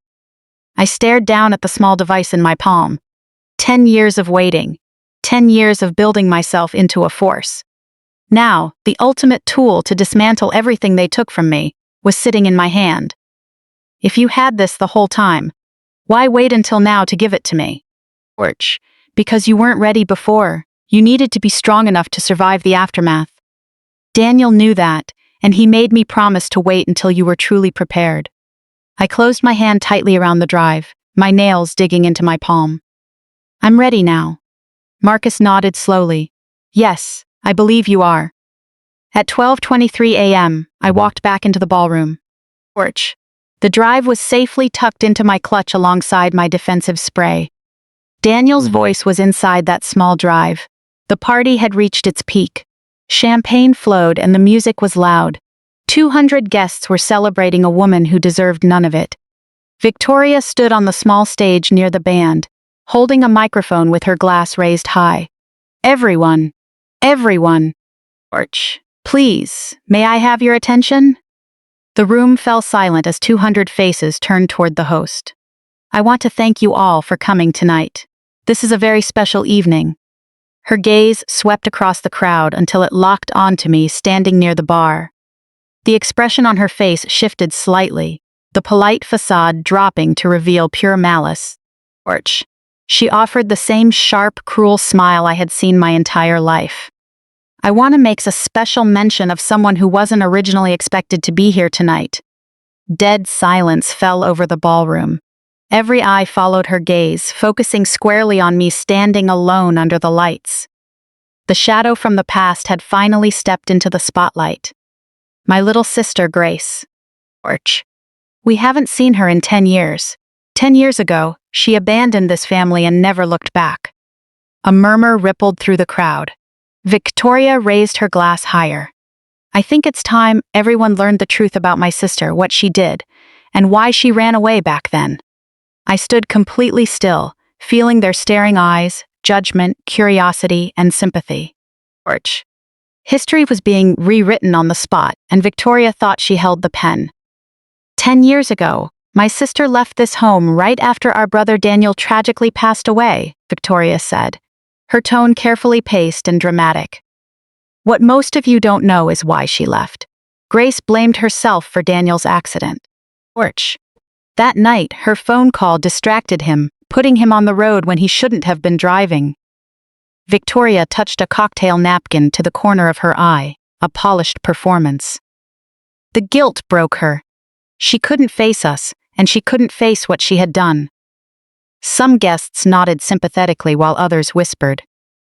I stared down at the small device in my palm. 10 years of waiting. 10 years of building myself into a force. Now, the ultimate tool to dismantle everything they took from me was sitting in my hand. If you had this the whole time, why wait until now to give it to me? Orch. Because you weren't ready before. You needed to be strong enough to survive the aftermath. Daniel knew that, and he made me promise to wait until you were truly prepared. I closed my hand tightly around the drive, my nails digging into my palm. I'm ready now. Marcus nodded slowly. Yes, I believe you are. At 12:23 a.m., I walked back into the ballroom. Orch. The drive was safely tucked into my clutch alongside my defensive spray. Daniel's voice was inside that small drive. The party had reached its peak. Champagne flowed and the music was loud. 200 guests were celebrating a woman who deserved none of it. Victoria stood on the small stage near the band, holding a microphone with her glass raised high. Everyone, George, please, may I have your attention? The room fell silent as 200 faces turned toward the host. I want to thank you all for coming tonight. This is a very special evening. Her gaze swept across the crowd until it locked onto me standing near the bar. The expression on her face shifted slightly, the polite facade dropping to reveal pure malice. George. She offered the same sharp, cruel smile I had seen my entire life. I want to make a special mention of someone who wasn't originally expected to be here tonight. Dead silence fell over the ballroom. Every eye followed her gaze, focusing squarely on me standing alone under the lights. The shadow from the past had finally stepped into the spotlight. My little sister, Grace. George. We haven't seen her in 10 years. 10 years ago, she abandoned this family and never looked back. A murmur rippled through the crowd. Victoria raised her glass higher. I think it's time everyone learned the truth about my sister, what she did, and why she ran away back then. I stood completely still, feeling their staring eyes, judgment, curiosity, and sympathy. George. History was being rewritten on the spot, and Victoria thought she held the pen. 10 years ago, my sister left this home right after our brother Daniel tragically passed away, Victoria said, her tone carefully paced and dramatic. What most of you don't know is why she left. Grace blamed herself for Daniel's accident. George. That night, her phone call distracted him, putting him on the road when he shouldn't have been driving. Victoria touched a cocktail napkin to the corner of her eye, a polished performance. The guilt broke her. She couldn't face us, and she couldn't face what she had done. Some guests nodded sympathetically while others whispered.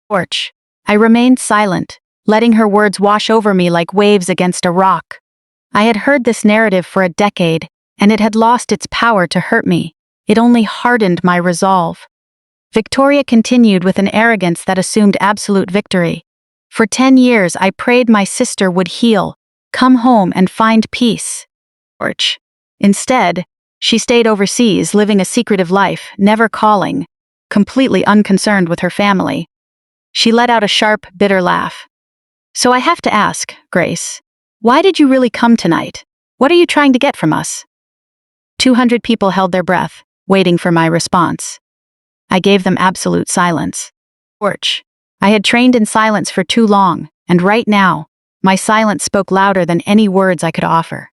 George. I remained silent, letting her words wash over me like waves against a rock. I had heard this narrative for a decade, and it had lost its power to hurt me. It only hardened my resolve. Victoria continued with an arrogance that assumed absolute victory. For 10 years I prayed my sister would heal, come home and find peace. George. Instead, she stayed overseas, living a secretive life, never calling, completely unconcerned with her family. She let out a sharp, bitter laugh. So I have to ask, Grace, why did you really come tonight? What are you trying to get from us? 200 people held their breath, waiting for my response. I gave them absolute silence. George. I had trained in silence for too long, and right now, my silence spoke louder than any words I could offer.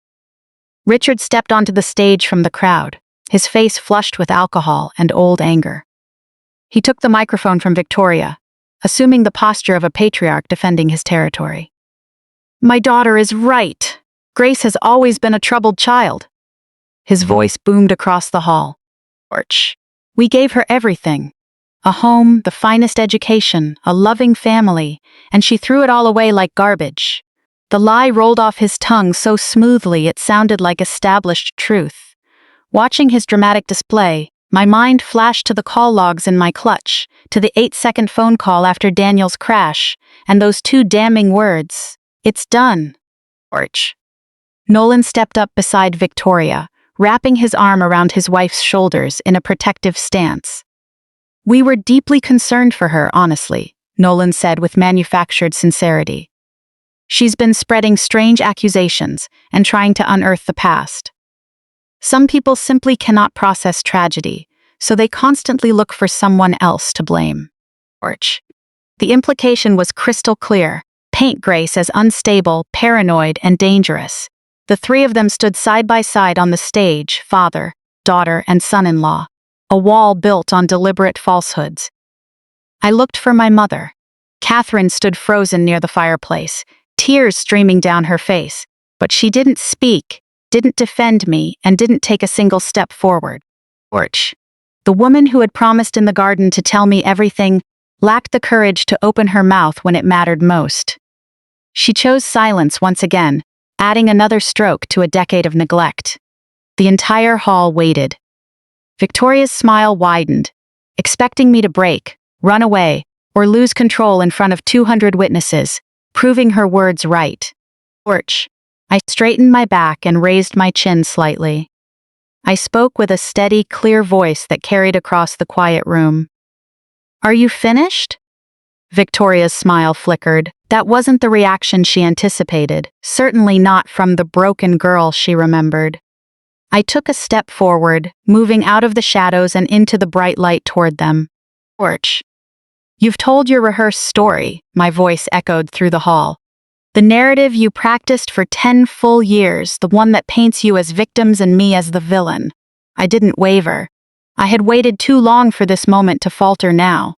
Richard stepped onto the stage from the crowd, his face flushed with alcohol and old anger. He took the microphone from Victoria, assuming the posture of a patriarch defending his territory. My daughter is right. Grace has always been a troubled child. His voice boomed across the hall. George. We gave her everything. A home, the finest education, a loving family, and she threw it all away like garbage. The lie rolled off his tongue so smoothly it sounded like established truth. Watching his dramatic display, my mind flashed to the call logs in my clutch, to the 8-second phone call after Daniel's crash, and those 2 damning words, "It's done." George. Nolan stepped up beside Victoria, wrapping his arm around his wife's shoulders in a protective stance. We were deeply concerned for her, honestly, Nolan said with manufactured sincerity. She's been spreading strange accusations and trying to unearth the past. Some people simply cannot process tragedy, so they constantly look for someone else to blame. George. The implication was crystal clear. Paint Grace as unstable, paranoid, and dangerous. The 3 of them stood side by side on the stage, father, daughter, and son-in-law, a wall built on deliberate falsehoods. I looked for my mother. Catherine stood frozen near the fireplace, tears streaming down her face, but she didn't speak, didn't defend me, and didn't take a single step forward. George. The woman who had promised in the garden to tell me everything lacked the courage to open her mouth when it mattered most. She chose silence once again, adding another stroke to a decade of neglect. The entire hall waited. Victoria's smile widened. expecting me to break, run away, or lose control in front of 200 witnesses, proving her words right. Torch. I straightened my back and raised my chin slightly. I spoke with a steady, clear voice that carried across the quiet room. Are you finished? Victoria's smile flickered. That wasn't the reaction she anticipated, certainly not from the broken girl she remembered. I took a step forward, moving out of the shadows and into the bright light toward them. Torch. You've told your rehearsed story, my voice echoed through the hall. The narrative you practiced for 10 full years, the one that paints you as victims and me as the villain. I didn't waver. I had waited too long for this moment to falter now.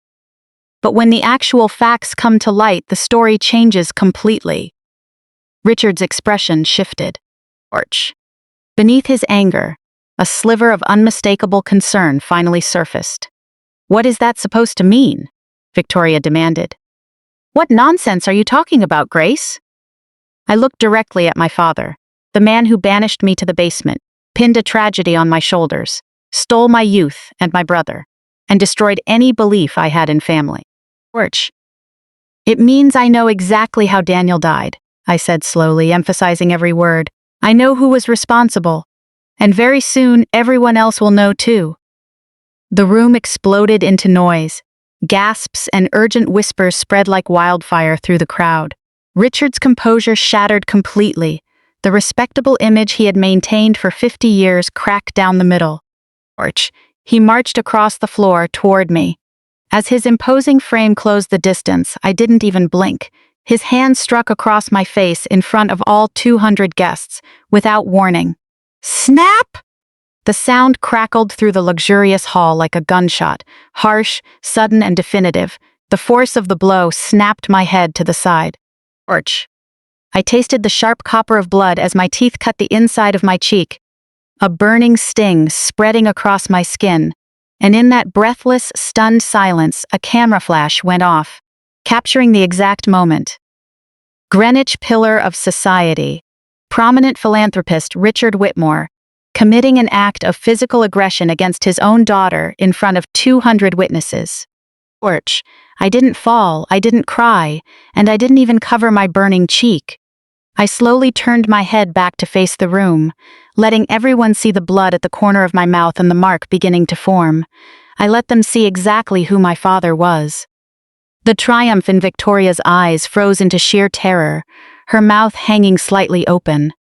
But when the actual facts come to light, the story changes completely. Richard's expression shifted. Torch. Beneath his anger, a sliver of unmistakable concern finally surfaced. What is that supposed to mean? Victoria demanded. What nonsense are you talking about, Grace? I looked directly at my father, the man who banished me to the basement, pinned a tragedy on my shoulders, stole my youth and my brother, and destroyed any belief I had in family. Torch. It means I know exactly how Daniel died, I said slowly, emphasizing every word. I know who was responsible, and very soon everyone else will know too. The room exploded into noise. Gasps and urgent whispers spread like wildfire through the crowd. Richard's composure shattered completely. The respectable image he had maintained for 50 years cracked down the middle. Torch. He marched across the floor toward me. As his imposing frame closed the distance, I didn't even blink. His hand struck across my face in front of all 200 guests, without warning. Snap! The sound crackled through the luxurious hall like a gunshot, harsh, sudden, and definitive. The force of the blow snapped my head to the side. Torch. I tasted the sharp copper of blood as my teeth cut the inside of my cheek, a burning sting spreading across my skin, and in that breathless, stunned silence, a camera flash went off, capturing the exact moment. Greenwich pillar of society, prominent philanthropist Richard Whitmore, committing an act of physical aggression against his own daughter in front of 200 witnesses. Torch. I didn't fall, I didn't cry, and I didn't even cover my burning cheek. I slowly turned my head back to face the room, letting everyone see the blood at the corner of my mouth and the mark beginning to form. I let them see exactly who my father was. The triumph in Victoria's eyes froze into sheer terror, her mouth hanging slightly open.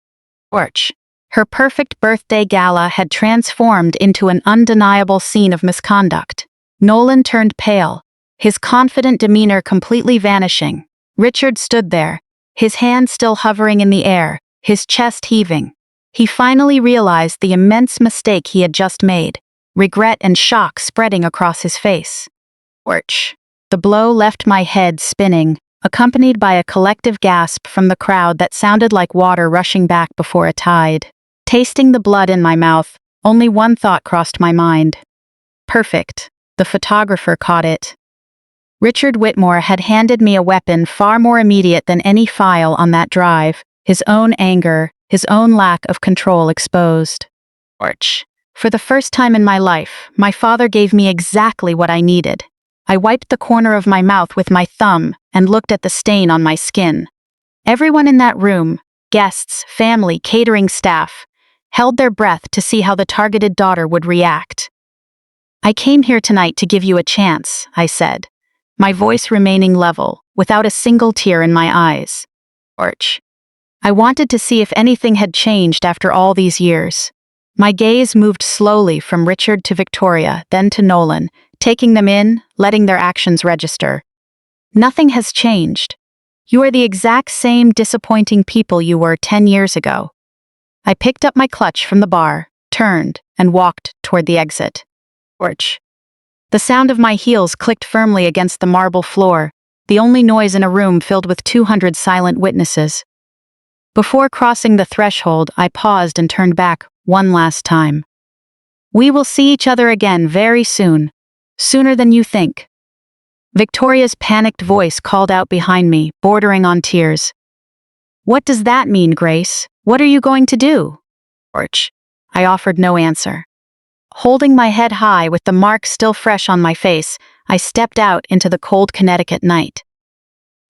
Torch. Her perfect birthday gala had transformed into an undeniable scene of misconduct. Nolan turned pale, his confident demeanor completely vanishing. Richard stood there, his hand still hovering in the air, his chest heaving. He finally realized the immense mistake he had just made, regret and shock spreading across his face. Torch. The blow left my head spinning, accompanied by a collective gasp from the crowd that sounded like water rushing back before a tide. Tasting the blood in my mouth, only one thought crossed my mind. Perfect. The photographer caught it. Richard Whitmore had handed me a weapon far more immediate than any file on that drive, his own anger, his own lack of control exposed. Torch. For the first time in my life, my father gave me exactly what I needed. I wiped the corner of my mouth with my thumb and looked at the stain on my skin. Everyone in that room, guests, family, catering staff, held their breath to see how the targeted daughter would react. I came here tonight to give you a chance, I said, my voice remaining level, without a single tear in my eyes. Torch. I wanted to see if anything had changed after all these years. My gaze moved slowly from Richard to Victoria, then to Nolan, taking them in, letting their actions register. Nothing has changed. You are the exact same disappointing people you were 10 years ago. I picked up my clutch from the bar, turned, and walked toward the exit. Torch. The sound of my heels clicked firmly against the marble floor, the only noise in a room filled with 200 silent witnesses. Before crossing the threshold, I paused and turned back one last time. We will see each other again very soon, sooner than you think. Victoria's panicked voice called out behind me, bordering on tears. What does that mean, Grace? What are you going to do? Torch. I offered no answer. Holding my head high with the mark still fresh on my face, I stepped out into the cold Connecticut night.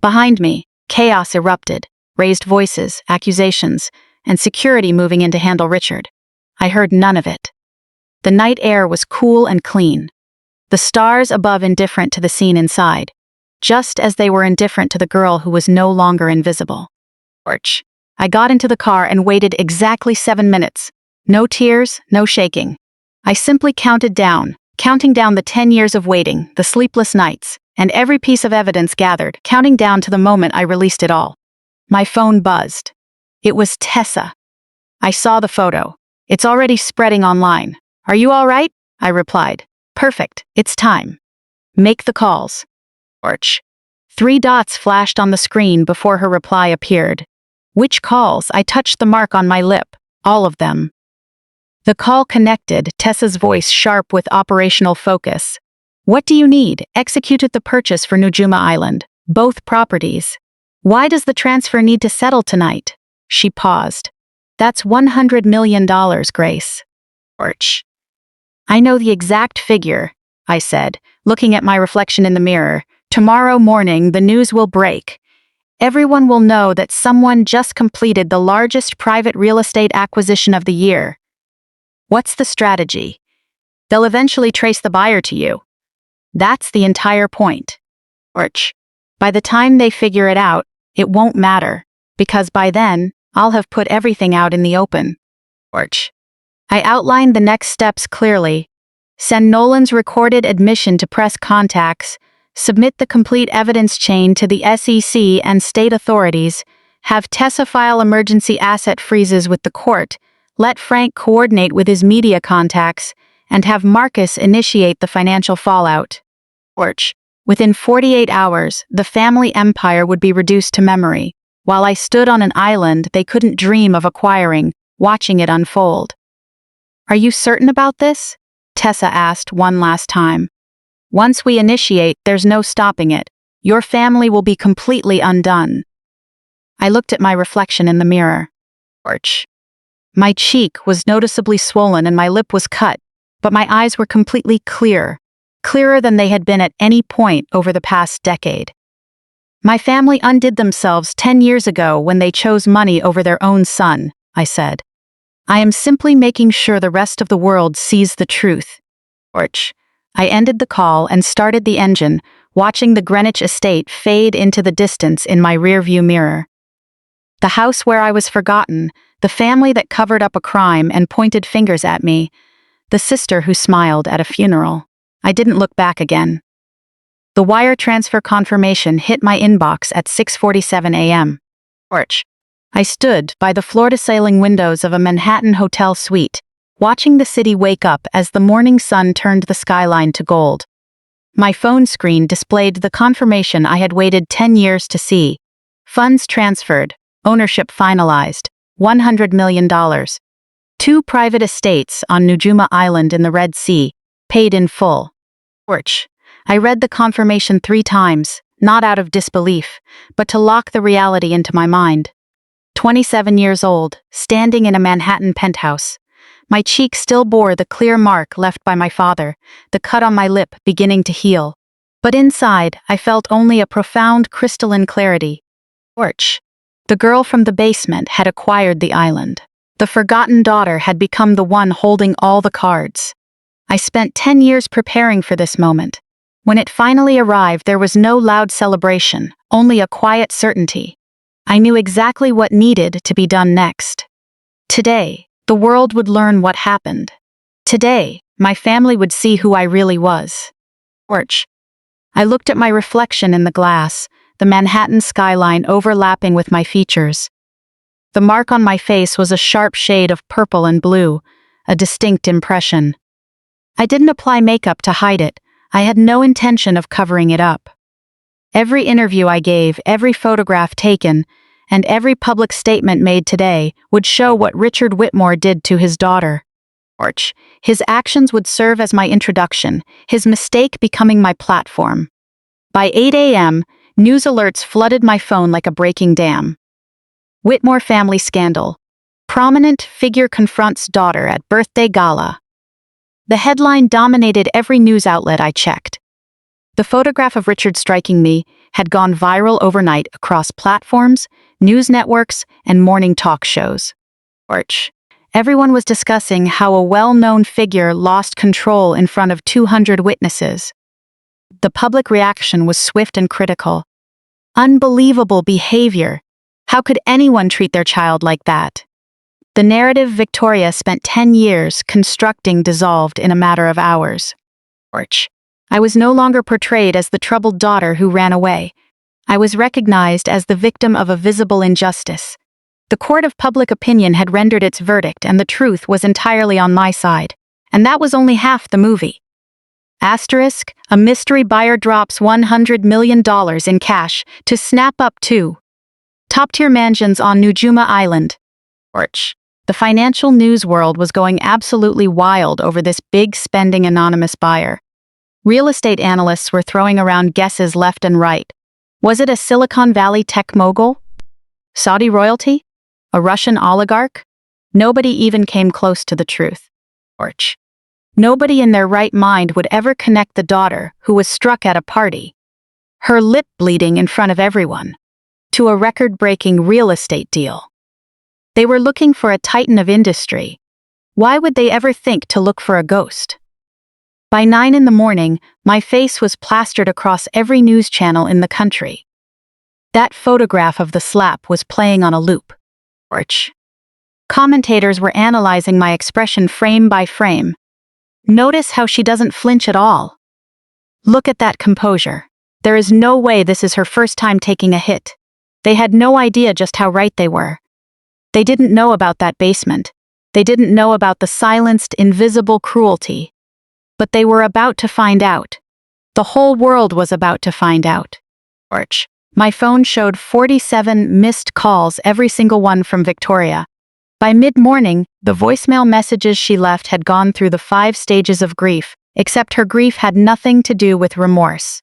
Behind me, chaos erupted, raised voices, accusations, and security moving in to handle Richard. I heard none of it. The night air was cool and clean. The stars above indifferent to the scene inside, just as they were indifferent to the girl who was no longer invisible. I got into the car and waited exactly 7 minutes. No tears, no shaking. I simply counting down the 10 years of waiting, the sleepless nights, and every piece of evidence gathered, counting down to the moment I released it all. My phone buzzed. It was Tessa. I saw the photo. It's already spreading online. Are you all right? I replied. Perfect, it's time. Make the calls. 3 dots flashed on the screen before her reply appeared. Which calls? I touched the mark on my lip. All of them. The call connected, Tessa's voice sharp with operational focus. What do you need? Executed the purchase for Nujuma Island. Both properties. Why does the transfer need to settle tonight? She paused. That's $100 million, Grace. I know the exact figure, I said, looking at my reflection in the mirror. Tomorrow morning, the news will break. Everyone will know that someone just completed the largest private real estate acquisition of the year. What's the strategy? They'll eventually trace the buyer to you. That's the entire point. By the time they figure it out, it won't matter, because by then, I'll have put everything out in the open. I outlined the next steps clearly. Send Nolan's recorded admission to press contacts, submit the complete evidence chain to the SEC and state authorities, have Tessa file emergency asset freezes with the court, let Frank coordinate with his media contacts, and have Marcus initiate the financial fallout. Within 48 hours, the family empire would be reduced to memory, while I stood on an island they couldn't dream of acquiring, watching it unfold. Are you certain about this? Tessa asked one last time. Once we initiate, there's no stopping it. Your family will be completely undone. I looked at my reflection in the mirror. My cheek was noticeably swollen and my lip was cut, but my eyes were completely clear, clearer than they had been at any point over the past decade. My family undid themselves 10 years ago when they chose money over their own son, I said. I am simply making sure the rest of the world sees the truth. I ended the call and started the engine, watching the Greenwich estate fade into the distance in my rearview mirror. The house where I was forgotten, the family that covered up a crime and pointed fingers at me, the sister who smiled at a funeral. I didn't look back again. The wire transfer confirmation hit my inbox at 6:47 a.m. I stood by the floor-to-ceiling windows of a Manhattan hotel suite, watching the city wake up as the morning sun turned the skyline to gold. My phone screen displayed the confirmation I had waited 10 years to see. Funds transferred, ownership finalized, $100 million. 2 private estates on Nujuma Island in the Red Sea, paid in full. I read the confirmation 3 times, not out of disbelief, but to lock the reality into my mind. 27 years old, standing in a Manhattan penthouse. My cheek still bore the clear mark left by my father, the cut on my lip beginning to heal. But inside, I felt only a profound crystalline clarity. The girl from the basement had acquired the island. The forgotten daughter had become the one holding all the cards. I spent 10 years preparing for this moment. When it finally arrived, there was no loud celebration, only a quiet certainty. I knew exactly what needed to be done next. Today, the world would learn what happened. Today, my family would see who I really was. I looked at my reflection in the glass, the Manhattan skyline overlapping with my features. The mark on my face was a sharp shade of purple and blue, a distinct impression. I didn't apply makeup to hide it. I had no intention of covering it up. Every interview I gave, every photograph taken, and every public statement made today would show what Richard Whitmore did to his daughter. His actions would serve as my introduction, his mistake becoming my platform. By 8 a.m., news alerts flooded my phone like a breaking dam. Whitmore family scandal. Prominent figure confronts daughter at birthday gala. The headline dominated every news outlet I checked. The photograph of Richard striking me had gone viral overnight across platforms, news networks, and morning talk shows. Everyone was discussing how a well-known figure lost control in front of 200 witnesses. The public reaction was swift and critical. Unbelievable behavior. How could anyone treat their child like that? The narrative Victoria spent 10 years constructing dissolved in a matter of hours. I was no longer portrayed as the troubled daughter who ran away. I was recognized as the victim of a visible injustice. The court of public opinion had rendered its verdict, and the truth was entirely on my side. And that was only half the movie. Asterisk, a mystery buyer drops $100 million in cash to snap up two top-tier mansions on Nujuma Island. The financial news world was going absolutely wild over this big-spending anonymous buyer. Real estate analysts were throwing around guesses left and right. Was it a Silicon Valley tech mogul? Saudi royalty? A Russian oligarch? Nobody even came close to the truth. Nobody in their right mind would ever connect the daughter who was struck at a party, her lip bleeding in front of everyone, to a record-breaking real estate deal. They were looking for a titan of industry. Why would they ever think to look for a ghost? By 9 in the morning, my face was plastered across every news channel in the country. That photograph of the slap was playing on a loop. Commentators were analyzing my expression frame by frame. Notice how she doesn't flinch at all. Look at that composure. There is no way this is her first time taking a hit. They had no idea just how right they were. They didn't know about that basement. They didn't know about the silenced, invisible cruelty. But they were about to find out. The whole world was about to find out. My phone showed 47 missed calls, every single one from Victoria. By mid-morning, the voicemail messages she left had gone through the 5 stages of grief, except her grief had nothing to do with remorse.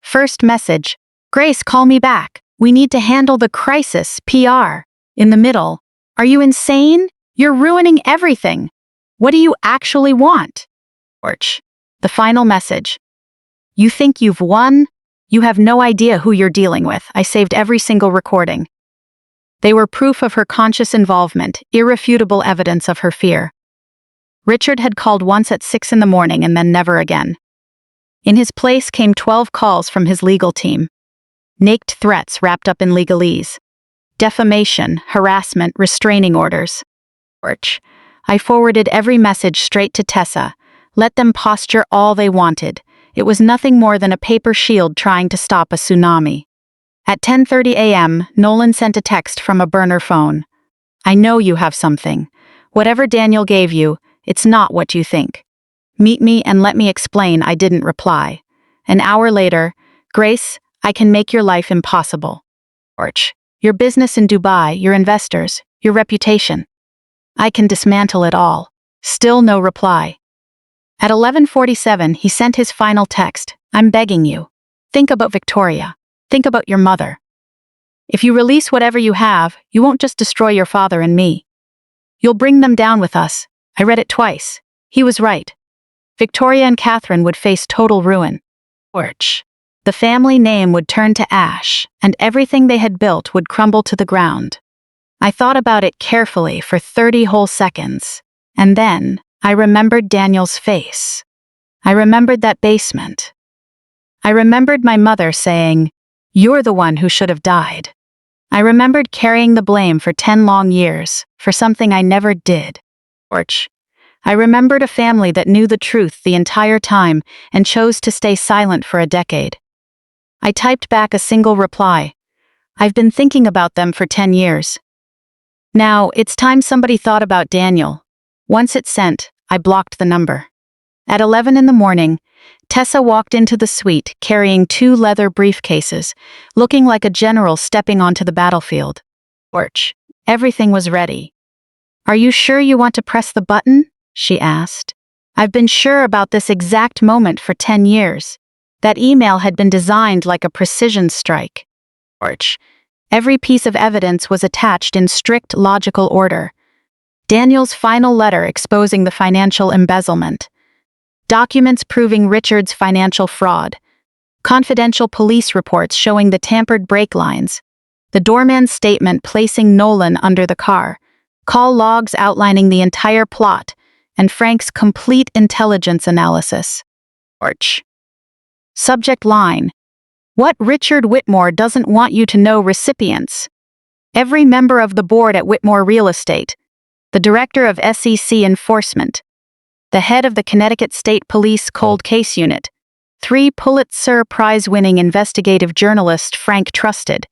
First message: Grace, call me back. We need to handle the crisis, PR. In the middle: are you insane? You're ruining everything. What do you actually want? The final message: you think you've won? You have no idea who you're dealing with. I saved every single recording. They were proof of her conscious involvement, irrefutable evidence of her fear. Richard had called once at 6 in the morning and then never again. In his place came 12 calls from his legal team. Naked threats wrapped up in legalese. Defamation, harassment, restraining orders. I forwarded every message straight to Tessa. Let them posture all they wanted. It was nothing more than a paper shield trying to stop a tsunami. At 10:30 a.m., Nolan sent a text from a burner phone. I know you have something. Whatever Daniel gave you, it's not what you think. Meet me and let me explain. I didn't reply. An hour later: Grace, I can make your life impossible. Your business in Dubai, your investors, your reputation. I can dismantle it all. Still no reply. At 11:47, he sent his final text. I'm begging you. Think about Victoria. Think about your mother. If you release whatever you have, you won't just destroy your father and me. You'll bring them down with us. I read it twice. He was right. Victoria and Catherine would face total ruin. The family name would turn to ash, and everything they had built would crumble to the ground. I thought about it carefully for 30 whole seconds, and then I remembered Daniel's face. I remembered that basement. I remembered my mother saying, "You're the one who should have died." I remembered carrying the blame for 10 long years, for something I never did. I remembered a family that knew the truth the entire time and chose to stay silent for a decade. I typed back a single reply. I've been thinking about them for 10 years. Now, it's time somebody thought about Daniel. Once it's sent, I blocked the number. At 11 in the morning, Tessa walked into the suite carrying 2 leather briefcases, looking like a general stepping onto the battlefield. Everything was ready. Are you sure you want to press the button? She asked. I've been sure about this exact moment for 10 years. That email had been designed like a precision strike. Every piece of evidence was attached in strict logical order. Daniel's final letter exposing the financial embezzlement. documents proving Richard's financial fraud, confidential police reports showing the tampered brake lines, the doorman's statement placing Nolan under the car, call logs outlining the entire plot, and Frank's complete intelligence analysis. Arch. Subject line: What Richard Whitmore doesn't want you to know. Recipients: every member of the board at Whitmore Real Estate, the director of SEC Enforcement, the head of the Connecticut State Police Cold Case Unit, 3 Pulitzer Prize-winning investigative journalist Frank Trusted,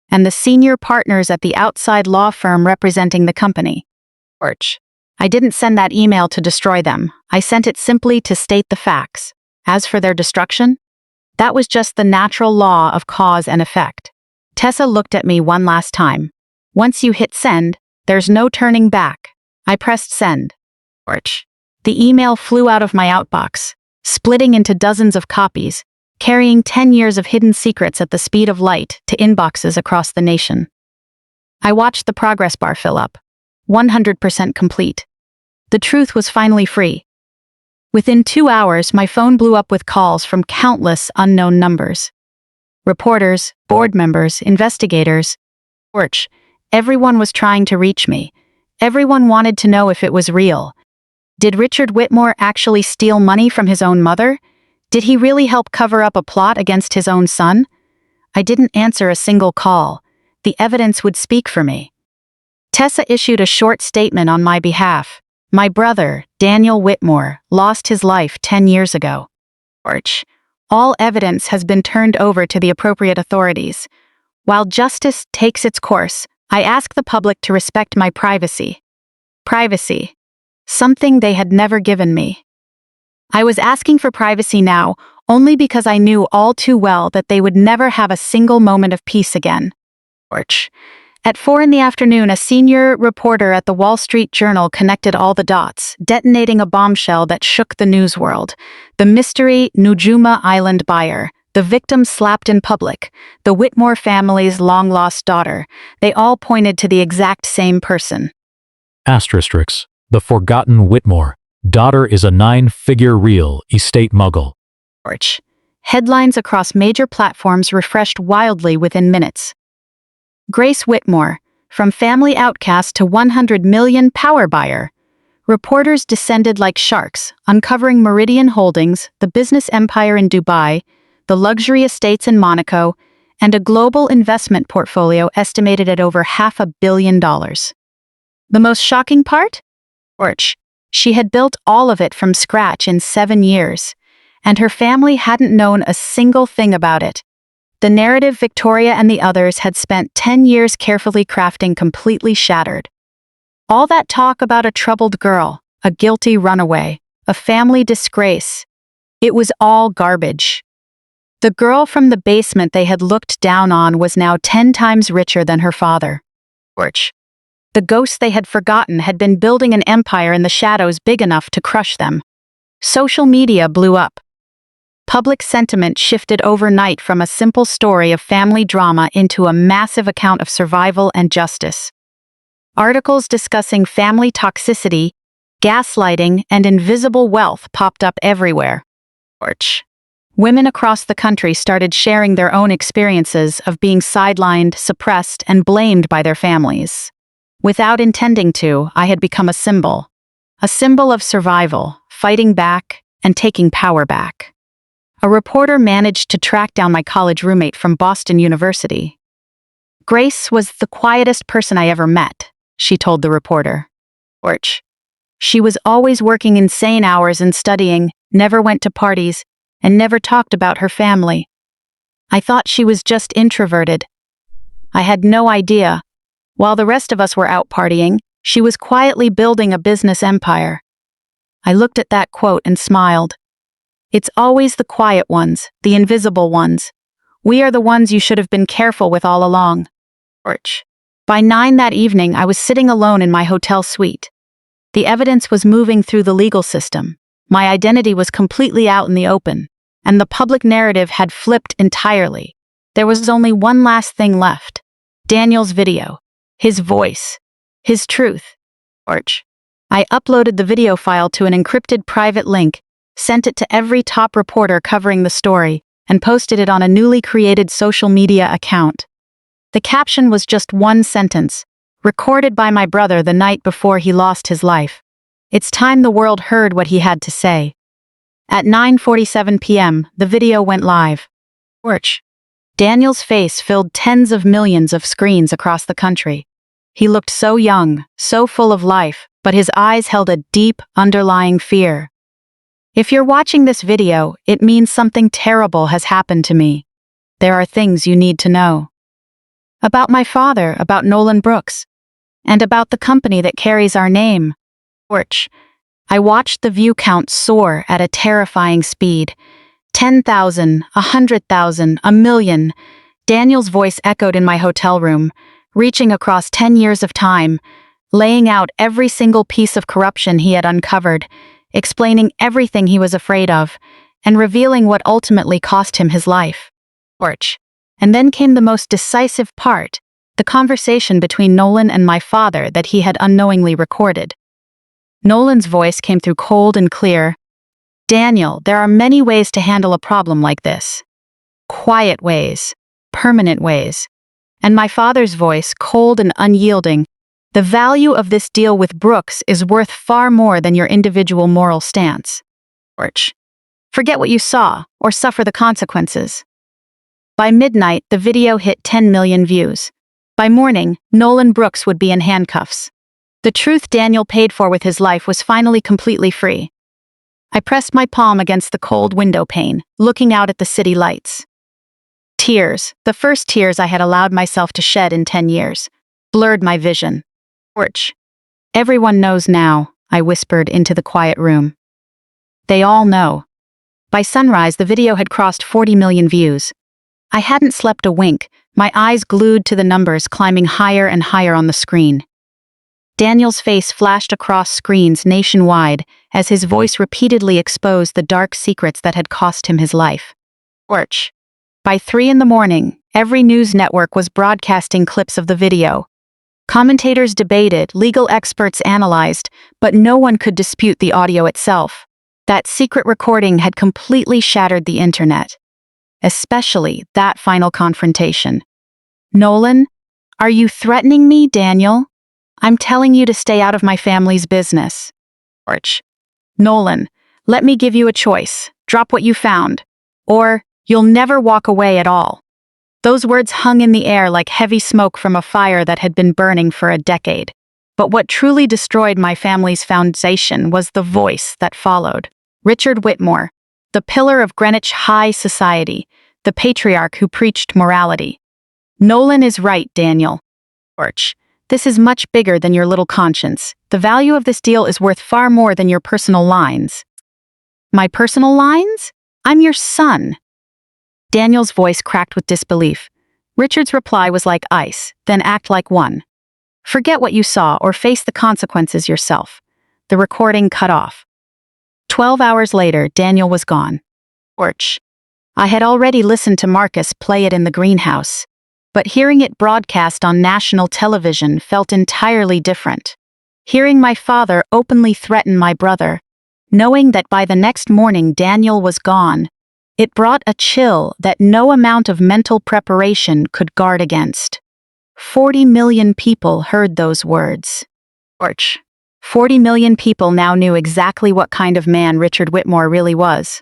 and the senior partners at the outside law firm representing the company. Arch. I didn't send that email to destroy them. I sent it simply to state the facts. As for their destruction, that was just the natural law of cause and effect. Tessa looked at me one last time. Once you hit send, there's no turning back. I pressed send. Arch. The email flew out of my outbox, splitting into dozens of copies, carrying 10 years of hidden secrets at the speed of light to inboxes across the nation. I watched the progress bar fill up. 100% complete. The truth was finally free. Within 2 hours, my phone blew up with calls from countless unknown numbers. Reporters, board members, investigators. Arch. Everyone was trying to reach me. Everyone wanted to know if it was real. Did Richard Whitmore actually steal money from his own mother? Did he really help cover up a plot against his own son? I didn't answer a single call. The evidence would speak for me. Tessa issued a short statement on my behalf. My brother, Daniel Whitmore, lost his life 10 years ago. Arch. All evidence has been turned over to the appropriate authorities. While justice takes its course, I ask the public to respect my privacy. Privacy. Something they had never given me. I was asking for privacy now only because I knew all too well that they would never have a single moment of peace again. Arch. At 4 p.m, a senior reporter at the Wall Street Journal connected all the dots, detonating a bombshell that shook the news world. The mystery Nujuma Island buyer, the victim slapped in public, the Whitmore family's long-lost daughter, they all pointed to the exact same person. Asterisk. The forgotten Whitmore. Daughter is a 9-figure real estate mogul. Arch. Headlines across major platforms refreshed wildly within minutes. Grace Whitmore, from family outcast to 100 million power buyer. Reporters descended like sharks, uncovering Meridian Holdings, the business empire in Dubai, the luxury estates in Monaco, and a global investment portfolio estimated at over $500 million. The most shocking part? Arch. She had built all of it from scratch in 7 years, and her family hadn't known a single thing about it. The narrative Victoria and the others had spent 10 years carefully crafting completely shattered. All that talk about a troubled girl, a guilty runaway, a family disgrace. It was all garbage. The girl from the basement they had looked down on was now 10 times richer than her father. Arch. The ghost they had forgotten had been building an empire in the shadows big enough to crush them. Social media blew up. Public sentiment shifted overnight from a simple story of family drama into a massive account of survival and justice. Articles discussing family toxicity, gaslighting, and invisible wealth popped up everywhere. Arch. Women across the country started sharing their own experiences of being sidelined, suppressed, and blamed by their families. Without intending to, I had become a symbol of survival, fighting back, and taking power back. A reporter managed to track down my college roommate from Boston University. Grace was the quietest person I ever met, she told the reporter. Arch. She was always working insane hours and studying, never went to parties, and never talked about her family. I thought she was just introverted. I had no idea. While the rest of us were out partying, she was quietly building a business empire. I looked at that quote and smiled. It's always the quiet ones, the invisible ones. We are the ones you should have been careful with all along. Arch. By 9 that evening, I was sitting alone in my hotel suite. The evidence was moving through the legal system. My identity was completely out in the open, and the public narrative had flipped entirely. There was only one last thing left. Daniel's video. His voice. His truth. Arch. I uploaded the video file to an encrypted private link sent it to every top reporter covering the story, and posted it on a newly created social media account. The caption was just one sentence, recorded by my brother the night before he lost his life. It's time the world heard what he had to say. At 9:47 p.m., the video went live. Daniel's face filled tens of millions of screens across the country. He looked so young, so full of life, but his eyes held a deep, underlying fear. If you're watching this video, it means something terrible has happened to me. There are things you need to know. About my father, about Nolan Brooks, and about the company that carries our name. I watched the view count soar at a terrifying speed. 10,000, 100,000, a million. Daniel's voice echoed in my hotel room, reaching across 10 years of time, laying out every single piece of corruption he had uncovered, explaining everything he was afraid of, and revealing what ultimately cost him his life. And then came the most decisive part, the conversation between Nolan and my father that he had unknowingly recorded. Nolan's voice came through cold and clear. Daniel, there are many ways to handle a problem like this. Quiet ways, permanent ways. And my father's voice, cold and unyielding, the value of this deal with Brooks is worth far more than your individual moral stance. Forget what you saw, or suffer the consequences. By midnight, the video hit 10 million views. By morning, Nolan Brooks would be in handcuffs. The truth Daniel paid for with his life was finally completely free. I pressed my palm against the cold window pane, looking out at the city lights. Tears, the first tears I had allowed myself to shed in 10 years, blurred my vision. Everyone knows now, I whispered into the quiet room. They all know. By sunrise, the video had crossed 40 million views. I hadn't slept a wink, my eyes glued to the numbers climbing higher and higher on the screen. Daniel's face flashed across screens nationwide as his voice repeatedly exposed the dark secrets that had cost him his life. By 3 a.m, every news network was broadcasting clips of the video. Commentators debated, legal experts analyzed, but no one could dispute the audio itself. That secret recording had completely shattered the internet. Especially that final confrontation. Nolan, are you threatening me, Daniel? I'm telling you to stay out of my family's business. Nolan, let me give you a choice. Drop what you found. Or, you'll never walk away at all. Those words hung in the air like heavy smoke from a fire that had been burning for a decade. But what truly destroyed my family's foundation was the voice that followed. Richard Whitmore, the pillar of Greenwich high society, the patriarch who preached morality. Nolan is right, Daniel. This is much bigger than your little conscience. The value of this deal is worth far more than your personal lines. My personal lines? I'm your son. Daniel's voice cracked with disbelief. Richard's reply was like ice, then act like one. Forget what you saw or face the consequences yourself. The recording cut off. 12 hours later, Daniel was gone. I had already listened to Marcus play it in the greenhouse, but hearing it broadcast on national television felt entirely different. Hearing my father openly threaten my brother, knowing that by the next morning Daniel was gone, it brought a chill that no amount of mental preparation could guard against. 40 million people heard those words. 40 million people now knew exactly what kind of man Richard Whitmore really was.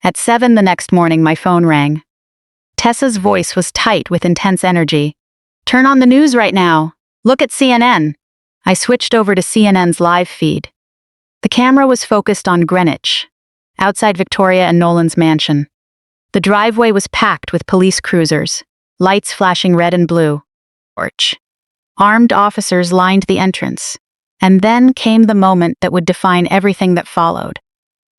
At 7 the next morning, my phone rang. Tessa's voice was tight with intense energy. Turn on the news right now. Look at CNN. I switched over to CNN's live feed. The camera was focused on Greenwich, outside Victoria and Nolan's mansion. The driveway was packed with police cruisers, lights flashing red and blue. Armed officers lined the entrance. And then came the moment that would define everything that followed.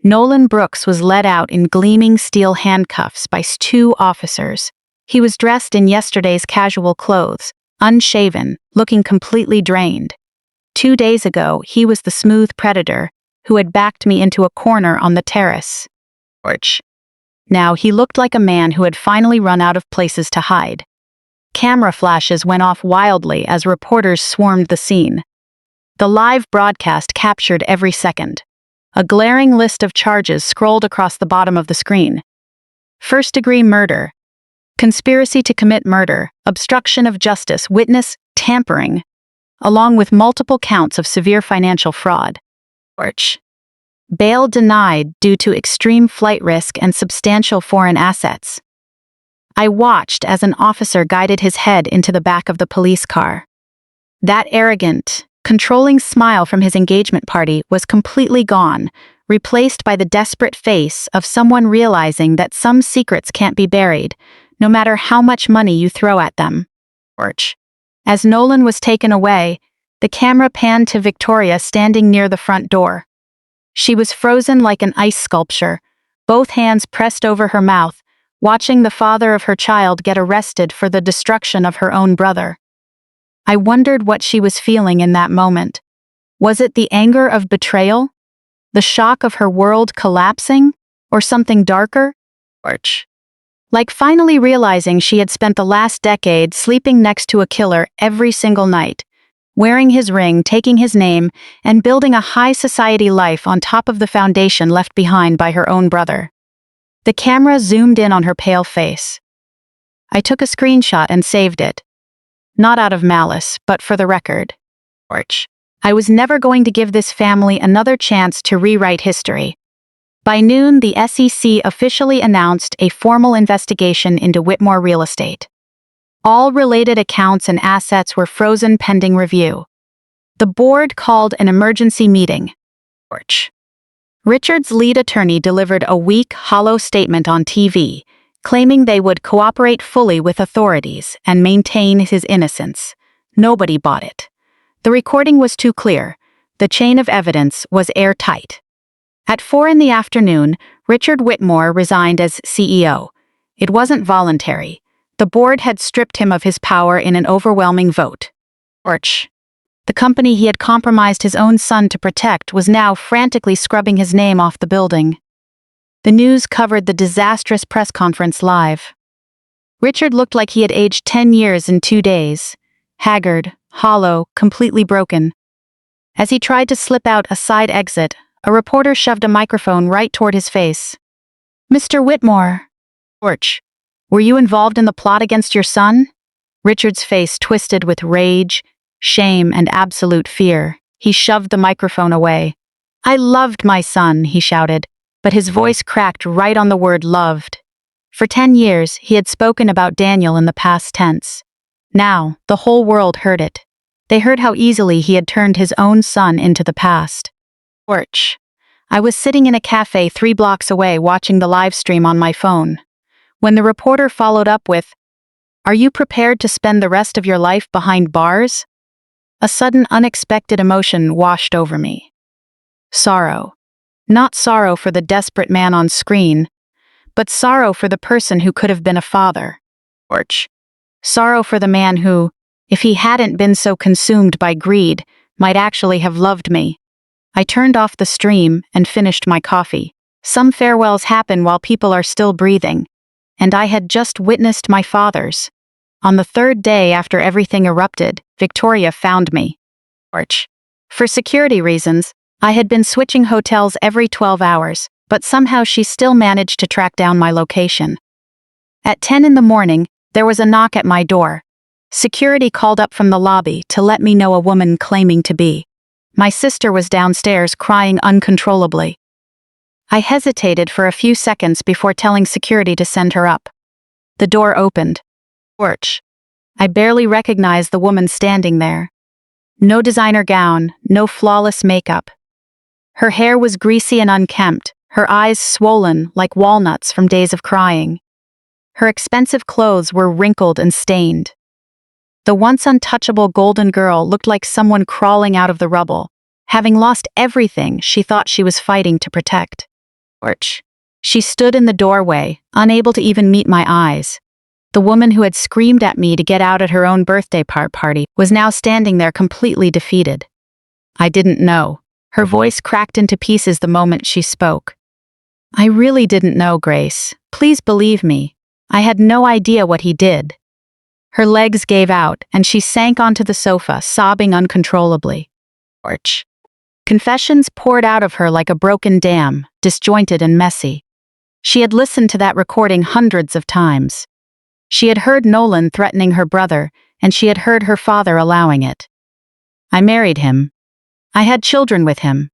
Nolan Brooks was led out in gleaming steel handcuffs by 2 officers. He was dressed in yesterday's casual clothes, unshaven, looking completely drained. 2 days ago, he was the smooth predator who had backed me into a corner on the terrace. Now he looked like a man who had finally run out of places to hide. Camera flashes went off wildly as reporters swarmed the scene. The live broadcast captured every second. A glaring list of charges scrolled across the bottom of the screen. First-degree murder, conspiracy to commit murder, obstruction of justice, witness tampering, along with multiple counts of severe financial fraud. Bail denied due to extreme flight risk and substantial foreign assets. I watched as an officer guided his head into the back of the police car. That arrogant, controlling smile from his engagement party was completely gone, replaced by the desperate face of someone realizing that some secrets can't be buried, no matter how much money you throw at them. As Nolan was taken away, the camera panned to Victoria standing near the front door. She was frozen like an ice sculpture, both hands pressed over her mouth, watching the father of her child get arrested for the destruction of her own brother. I wondered what she was feeling in that moment. Was it the anger of betrayal? The shock of her world collapsing? Or something darker? Like finally realizing she had spent the last decade sleeping next to a killer every single night, wearing his ring, taking his name, and building a high society life on top of the foundation left behind by her own brother. The camera zoomed in on her pale face. I took a screenshot and saved it. Not out of malice, but for the record. I was never going to give this family another chance to rewrite history. By noon, the SEC officially announced a formal investigation into Whitmore real estate. All related accounts and assets were frozen pending review. The board called an emergency meeting. Richard's lead attorney delivered a weak, hollow statement on TV, claiming they would cooperate fully with authorities and maintain his innocence. Nobody bought it. The recording was too clear. The chain of evidence was airtight. At 4 p.m, Richard Whitmore resigned as CEO. It wasn't voluntary. The board had stripped him of his power in an overwhelming vote. The company he had compromised his own son to protect was now frantically scrubbing his name off the building. The news covered the disastrous press conference live. Richard looked like he had aged 10 years in 2 days. Haggard, hollow, completely broken. As he tried to slip out a side exit, a reporter shoved a microphone right toward his face. "Mr. Whitmore." "Were you involved in the plot against your son?" Richard's face twisted with rage, shame, and absolute fear. He shoved the microphone away. "I loved my son," he shouted, but his voice cracked right on the word loved. For 10 years, he had spoken about Daniel in the past tense. Now, the whole world heard it. They heard how easily he had turned his own son into the past. I was sitting in a cafe 3 blocks away watching the live stream on my phone. When the reporter followed up with, "Are you prepared to spend the rest of your life behind bars?" a sudden unexpected emotion washed over me. Sorrow. Not sorrow for the desperate man on screen, but sorrow for the person who could have been a father. Sorrow for the man who, if he hadn't been so consumed by greed, might actually have loved me. I turned off the stream and finished my coffee. Some farewells happen while people are still breathing, and I had just witnessed my father's. On the 3rd day after everything erupted, Victoria found me. For security reasons, I had been switching hotels every 12 hours, but somehow she still managed to track down my location. At 10 a.m, there was a knock at my door. Security called up from the lobby to let me know a woman claiming to be. My sister was downstairs crying uncontrollably. I hesitated for a few seconds before telling security to send her up. The door opened. I barely recognized the woman standing there. No designer gown, no flawless makeup. Her hair was greasy and unkempt, her eyes swollen like walnuts from days of crying. Her expensive clothes were wrinkled and stained. The once untouchable golden girl looked like someone crawling out of the rubble, having lost everything she thought she was fighting to protect. She stood in the doorway, unable to even meet my eyes. The woman who had screamed at me to get out at her own birthday party was now standing there completely defeated. I didn't know. Her voice cracked into pieces the moment she spoke. "I really didn't know, Grace. Please believe me. I had no idea what he did." Her legs gave out, and she sank onto the sofa, sobbing uncontrollably. Confessions poured out of her like a broken dam, disjointed and messy. She had listened to that recording hundreds of times. She had heard Nolan threatening her brother, and she had heard her father allowing it. I married him. I had children with him.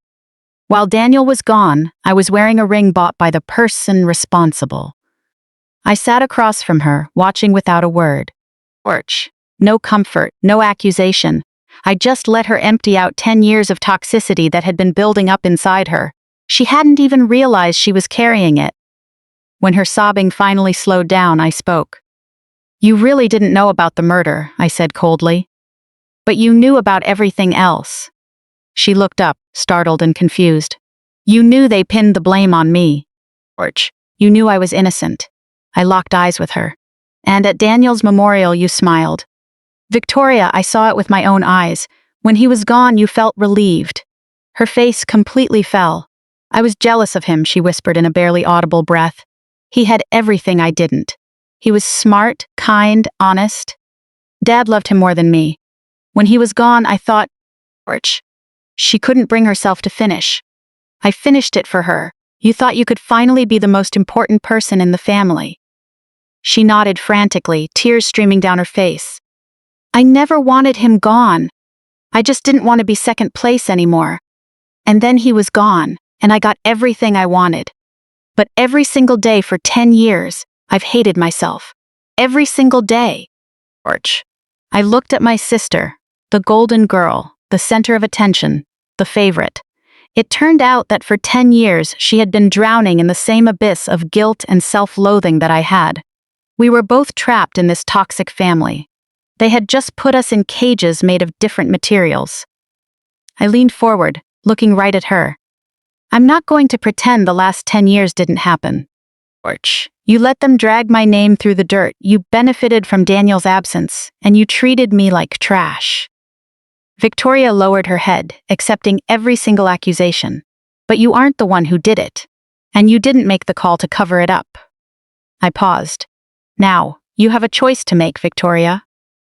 While Daniel was gone, I was wearing a ring bought by the person responsible. I sat across from her, watching without a word. Porch. No comfort, no accusation. I just let her empty out 10 years of toxicity that had been building up inside her. She hadn't even realized she was carrying it. When her sobbing finally slowed down, I spoke. You really didn't know about the murder, I said coldly. But you knew about everything else. She looked up, startled and confused. You knew they pinned the blame on me. Porch. You knew I was innocent. I locked eyes with her. And at Daniel's memorial you smiled. Victoria, I saw it with my own eyes. When he was gone, you felt relieved. Her face completely fell. I was jealous of him, she whispered in a barely audible breath. He had everything I didn't. He was smart, kind, honest. Dad loved him more than me. When he was gone, I thought, Porch. She couldn't bring herself to finish. I finished it for her. You thought you could finally be the most important person in the family. She nodded frantically, tears streaming down her face. I never wanted him gone. I just didn't want to be second place anymore. And then he was gone, and I got everything I wanted. But every single day for 10 years, I've hated myself. Every single day. Porch. I looked at my sister, the golden girl, the center of attention, the favorite. It turned out that for 10 years she had been drowning in the same abyss of guilt and self-loathing that I had. We were both trapped in this toxic family. They had just put us in cages made of different materials. I leaned forward, looking right at her. I'm not going to pretend the last 10 years didn't happen. Porch. You let them drag my name through the dirt, you benefited from Daniel's absence, and you treated me like trash. Victoria lowered her head, accepting every single accusation. But you aren't the one who did it. And you didn't make the call to cover it up. I paused. Now, you have a choice to make, Victoria.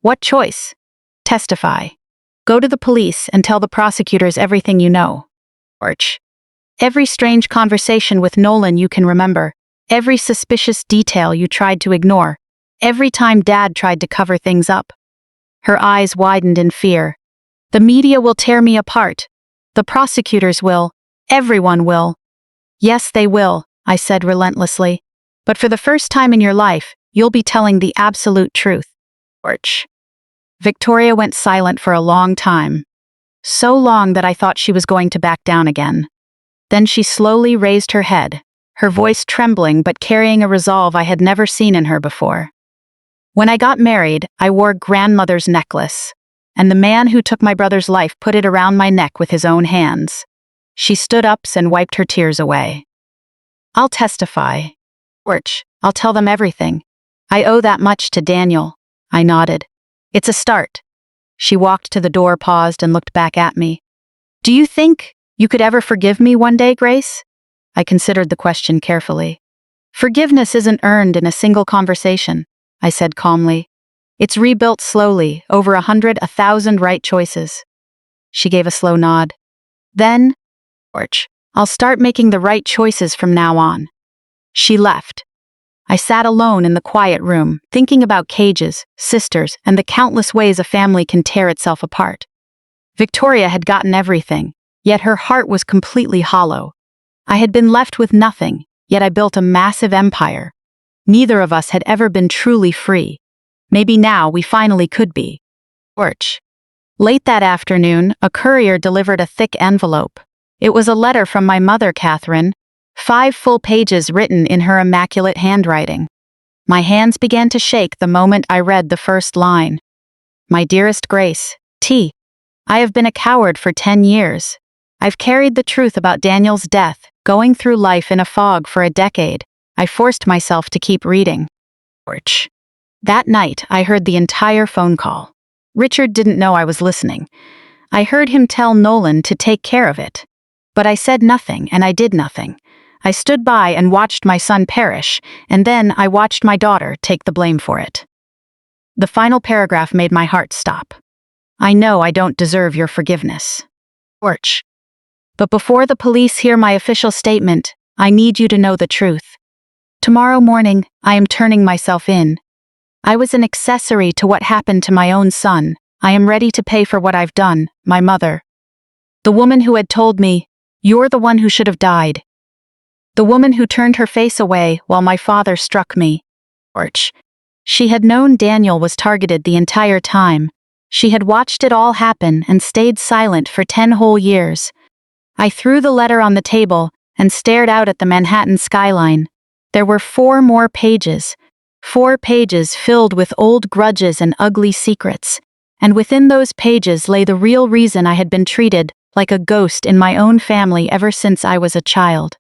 What choice? Testify. Go to the police and tell the prosecutors everything you know. Porch. Every strange conversation with Nolan you can remember. Every suspicious detail you tried to ignore. Every time Dad tried to cover things up. Her eyes widened in fear. The media will tear me apart. The prosecutors will. Everyone will. Yes, they will, I said relentlessly. But for the first time in your life, you'll be telling the absolute truth. Porch. Victoria went silent for a long time. So long that I thought she was going to back down again. Then she slowly raised her head, her voice trembling but carrying a resolve I had never seen in her before. When I got married, I wore grandmother's necklace, and the man who took my brother's life put it around my neck with his own hands. She stood up and wiped her tears away. I'll testify. Porch, I'll tell them everything. I owe that much to Daniel. I nodded. It's a start. She walked to the door, paused, and looked back at me. Do you think you could ever forgive me one day, Grace? I considered the question carefully. Forgiveness isn't earned in a single conversation, I said calmly. It's rebuilt slowly, over 100, 1,000 right choices. She gave a slow nod. Then, Porch, I'll start making the right choices from now on. She left. I sat alone in the quiet room, thinking about cages, sisters, and the countless ways a family can tear itself apart. Victoria had gotten everything, yet her heart was completely hollow. I had been left with nothing, yet I built a massive empire. Neither of us had ever been truly free. Maybe now we finally could be. Porch. Late that afternoon, a courier delivered a thick envelope. It was a letter from my mother, Catherine. 5 full pages written in her immaculate handwriting. My hands began to shake the moment I read the first line. My dearest Grace, T. I have been a coward for 10 years. I've carried the truth about Daniel's death, going through life in a fog for a decade. I forced myself to keep reading. Porch. That night, I heard the entire phone call. Richard didn't know I was listening. I heard him tell Nolan to take care of it. But I said nothing, and I did nothing. I stood by and watched my son perish, and then I watched my daughter take the blame for it. The final paragraph made my heart stop. I know I don't deserve your forgiveness. Porch. But before the police hear my official statement, I need you to know the truth. Tomorrow morning, I am turning myself in. I was an accessory to what happened to my own son. I am ready to pay for what I've done, my mother. The woman who had told me, "You're the one who should have died." The woman who turned her face away while my father struck me. She had known Daniel was targeted the entire time. She had watched it all happen and stayed silent for 10 whole years. I threw the letter on the table and stared out at the Manhattan skyline. There were 4 more pages. 4 pages filled with old grudges and ugly secrets. And within those pages lay the real reason I had been treated like a ghost in my own family ever since I was a child.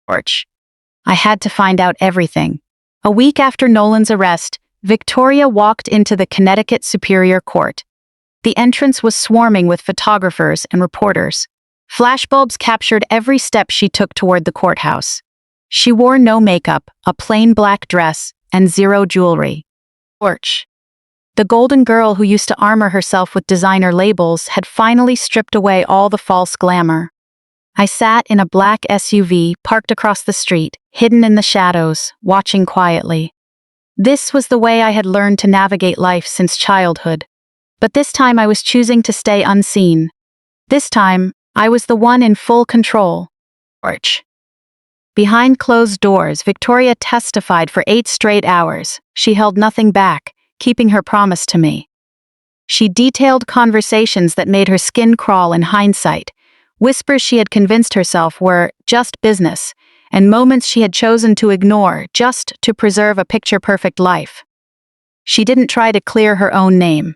I had to find out everything. A week after Nolan's arrest, Victoria walked into the Connecticut Superior Court. The entrance was swarming with photographers and reporters. Flashbulbs captured every step she took toward the courthouse. She wore no makeup, a plain black dress, and 0 jewelry. The golden girl who used to armor herself with designer labels had finally stripped away all the false glamour. I sat in a black SUV parked across the street, hidden in the shadows, watching quietly. This was the way I had learned to navigate life since childhood. But this time I was choosing to stay unseen. This time, I was the one in full control. Behind closed doors, Victoria testified for 8 straight hours. She held nothing back, keeping her promise to me. She detailed conversations that made her skin crawl in hindsight, whispers she had convinced herself were just business, and moments she had chosen to ignore just to preserve a picture-perfect life. She didn't try to clear her own name.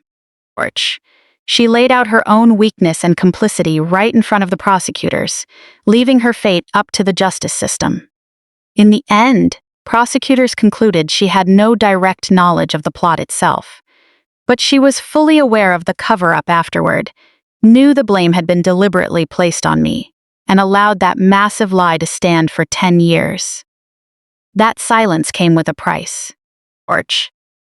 She laid out her own weakness and complicity right in front of the prosecutors, leaving her fate up to the justice system. In the end, prosecutors concluded she had no direct knowledge of the plot itself. But she was fully aware of the cover-up afterward, knew the blame had been deliberately placed on me, and allowed that massive lie to stand for 10 years. That silence came with a price.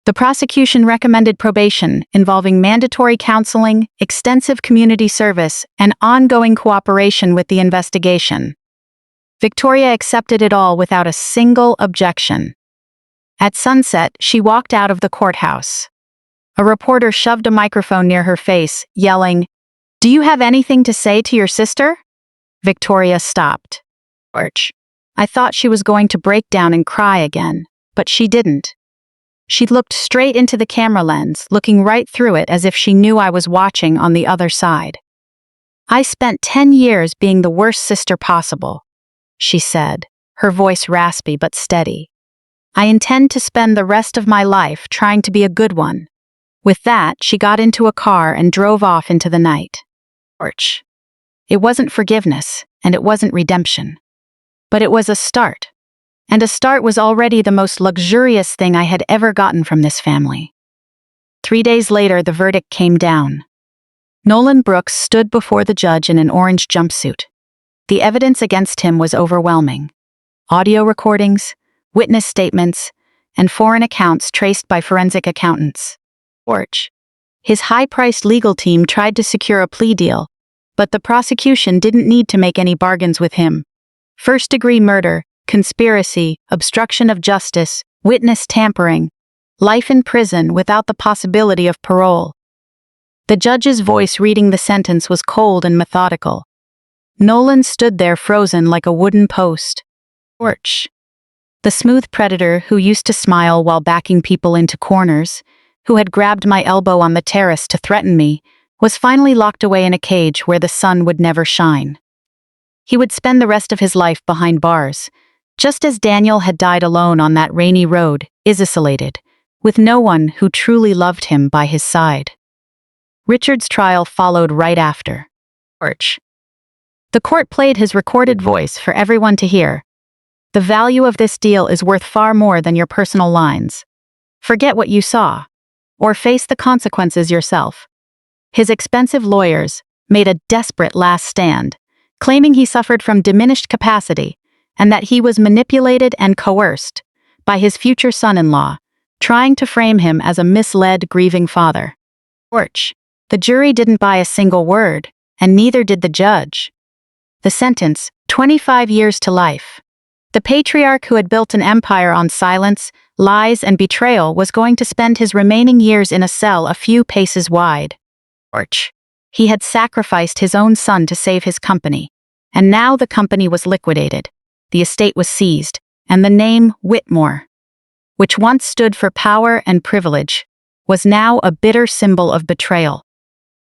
The prosecution recommended probation involving mandatory counseling, extensive community service, and ongoing cooperation with the investigation. Victoria accepted it all without a single objection. At sunset, she walked out of the courthouse. A reporter shoved a microphone near her face, yelling, "Do you have anything to say to your sister?" Victoria stopped. I thought she was going to break down and cry again, but she didn't. She looked straight into the camera lens, looking right through it as if she knew I was watching on the other side. "I spent 10 years being the worst sister possible," she said, her voice raspy but steady. "I intend to spend the rest of my life trying to be a good one." With that, she got into a car and drove off into the night. It wasn't forgiveness, and it wasn't redemption. But it was a start. And a start was already the most luxurious thing I had ever gotten from this family. 3 days later, the verdict came down. Nolan Brooks stood before the judge in an orange jumpsuit. The evidence against him was overwhelming. Audio recordings, witness statements, and foreign accounts traced by forensic accountants. His high-priced legal team tried to secure a plea deal, but the prosecution didn't need to make any bargains with him. First-degree murder, conspiracy, obstruction of justice, witness tampering, life in prison without the possibility of parole. The judge's voice reading the sentence was cold and methodical. Nolan stood there frozen like a wooden post. The smooth predator who used to smile while backing people into corners, who had grabbed my elbow on the terrace to threaten me, was finally locked away in a cage where the sun would never shine. He would spend the rest of his life behind bars, just as Daniel had died alone on that rainy road, isolated, with no one who truly loved him by his side. Richard's trial followed right after. The court played his recorded voice for everyone to hear. "The value of this deal is worth far more than your personal lines. Forget what you saw, or face the consequences yourself." His expensive lawyers made a desperate last stand, claiming he suffered from diminished capacity and that he was manipulated and coerced by his future son-in-law, trying to frame him as a misled, grieving father. The jury didn't buy a single word, and neither did the judge. The sentence, 25 years to life. The patriarch who had built an empire on silence, lies, and betrayal was going to spend his remaining years in a cell a few paces wide. He had sacrificed his own son to save his company, and now the company was liquidated. The estate was seized, and the name Whitmore, which once stood for power and privilege, was now a bitter symbol of betrayal.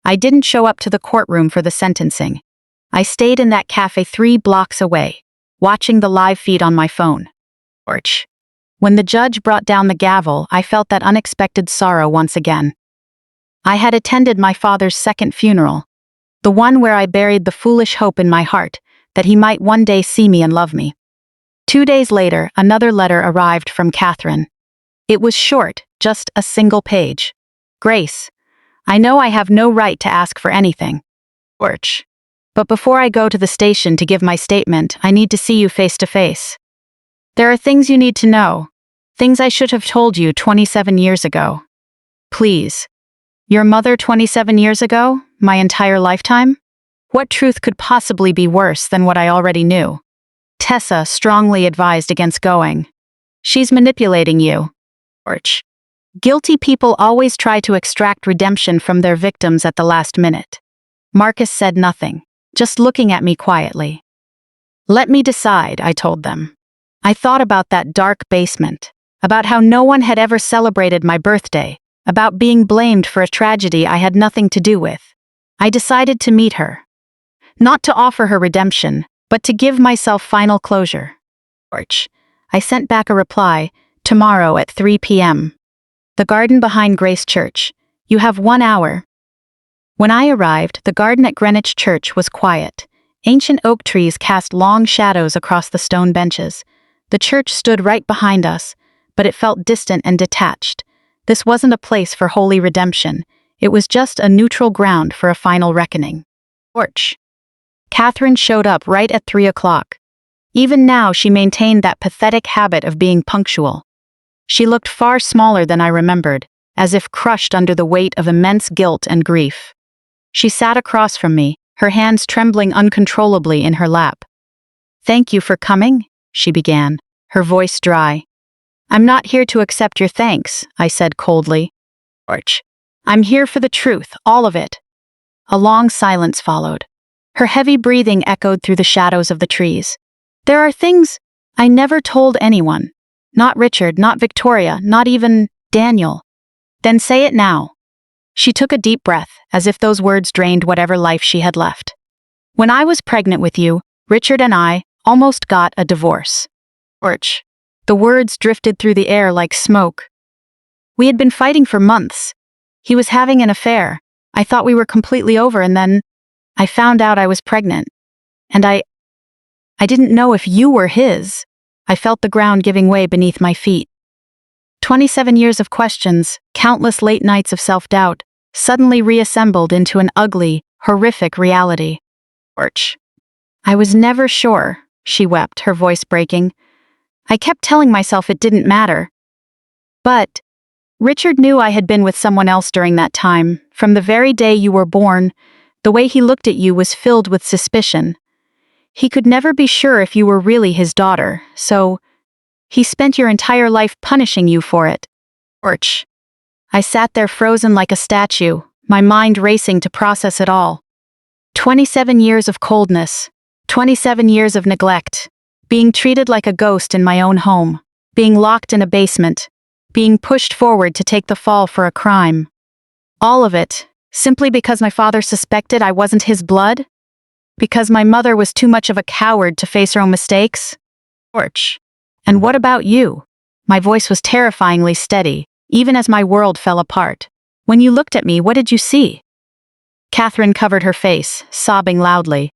I didn't show up to the courtroom for the sentencing. I stayed in that cafe 3 blocks away, watching the live feed on my phone. When the judge brought down the gavel, I felt that unexpected sorrow once again. I had attended my father's second funeral, the one where I buried the foolish hope in my heart that he might one day see me and love me. 2 days later, another letter arrived from Catherine. It was short, just a single page. Grace, I know I have no right to ask for anything. But before I go to the station to give my statement, I need to see you face to face. There are things you need to know, things I should have told you 27 years ago. Please. Your mother 27 years ago? My entire lifetime? What truth could possibly be worse than what I already knew? Tessa strongly advised against going. She's manipulating you. Guilty people always try to extract redemption from their victims at the last minute. Marcus said nothing, just looking at me quietly. Let me decide, I told them. I thought about that dark basement, about how no one had ever celebrated my birthday, about being blamed for a tragedy I had nothing to do with. I decided to meet her. Not to offer her redemption, but to give myself final closure. I sent back a reply, tomorrow at 3 p.m. The garden behind Grace Church. You have 1 hour. When I arrived, the garden at Greenwich Church was quiet. Ancient oak trees cast long shadows across the stone benches. The church stood right behind us, but it felt distant and detached. This wasn't a place for holy redemption. It was just a neutral ground for a final reckoning. Catherine showed up right at 3 o'clock. Even now, she maintained that pathetic habit of being punctual. She looked far smaller than I remembered, as if crushed under the weight of immense guilt and grief. She sat across from me, her hands trembling uncontrollably in her lap. Thank you for coming, she began, her voice dry. I'm not here to accept your thanks, I said coldly. I'm here for the truth, all of it. A long silence followed. Her heavy breathing echoed through the shadows of the trees. There are things I never told anyone. Not Richard, not Victoria, not even Daniel. Then say it now. She took a deep breath, as if those words drained whatever life she had left. When I was pregnant with you, Richard and I almost got a divorce. The words drifted through the air like smoke. We had been fighting for months. He was having an affair. I thought we were completely over, and then I found out I was pregnant. And I didn't know if you were his. I felt the ground giving way beneath my feet. 27 years of questions, countless late nights of self-doubt, suddenly reassembled into an ugly, horrific reality. I was never sure, she wept, her voice breaking. I kept telling myself it didn't matter. But Richard knew I had been with someone else during that time. From the very day you were born, the way he looked at you was filled with suspicion. He could never be sure if you were really his daughter, so he spent your entire life punishing you for it. I sat there frozen like a statue, my mind racing to process it all. 27 years of coldness, 27 years of neglect, being treated like a ghost in my own home, being locked in a basement, being pushed forward to take the fall for a crime. All of it, simply because my father suspected I wasn't his blood? Because my mother was too much of a coward to face her own mistakes? And what about you? My voice was terrifyingly steady, even as my world fell apart. When you looked at me, what did you see? Catherine covered her face, sobbing loudly.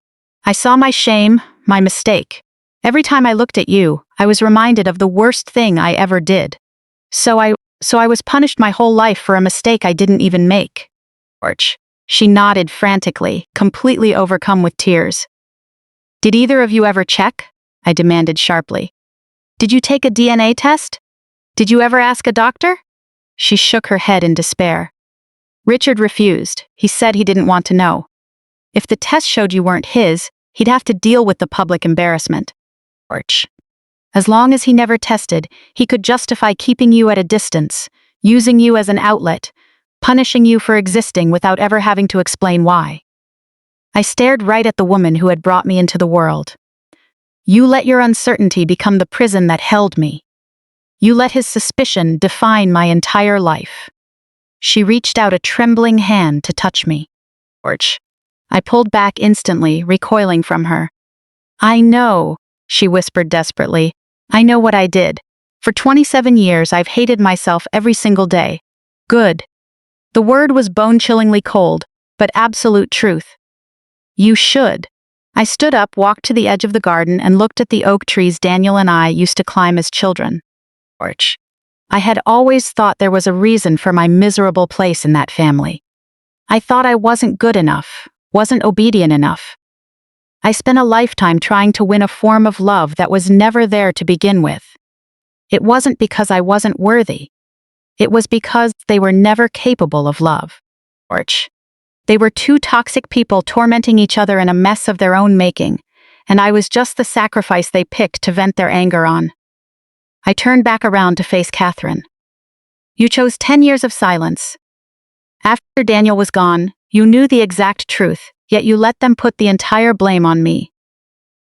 I saw my shame, my mistake. Every time I looked at you, I was reminded of the worst thing I ever did. So I was punished my whole life for a mistake I didn't even make. She nodded frantically, completely overcome with tears. Did either of you ever check? I demanded sharply. Did you take a DNA test? Did you ever ask a doctor? She shook her head in despair. Richard refused. He said he didn't want to know. If the test showed you weren't his, He'd have to deal with the public embarrassment. Orch. As long as he never tested, he could justify keeping you at a distance, using you as an outlet, punishing you for existing without ever having to explain why. I stared right at the woman who had brought me into the world. You let your uncertainty become the prison that held me. You let his suspicion define my entire life. She reached out a trembling hand to touch me. Orch. I pulled back instantly, recoiling from her. I know, she whispered desperately. I know what I did. For 27 years, I've hated myself every single day. Good. The word was bone-chillingly cold, but absolute truth. You should. I stood up, walked to the edge of the garden, and looked at the oak trees Daniel and I used to climb as children. Orch. I had always thought there was a reason for my miserable place in that family. I thought I wasn't good enough, wasn't obedient enough. I spent a lifetime trying to win a form of love that was never there to begin with. It wasn't because I wasn't worthy. It was because they were never capable of love. Orch. They were two toxic people tormenting each other in a mess of their own making, and I was just the sacrifice they picked to vent their anger on. I turned back around to face Catherine. You chose 10 years of silence. After Daniel was gone, you knew the exact truth, yet you let them put the entire blame on me.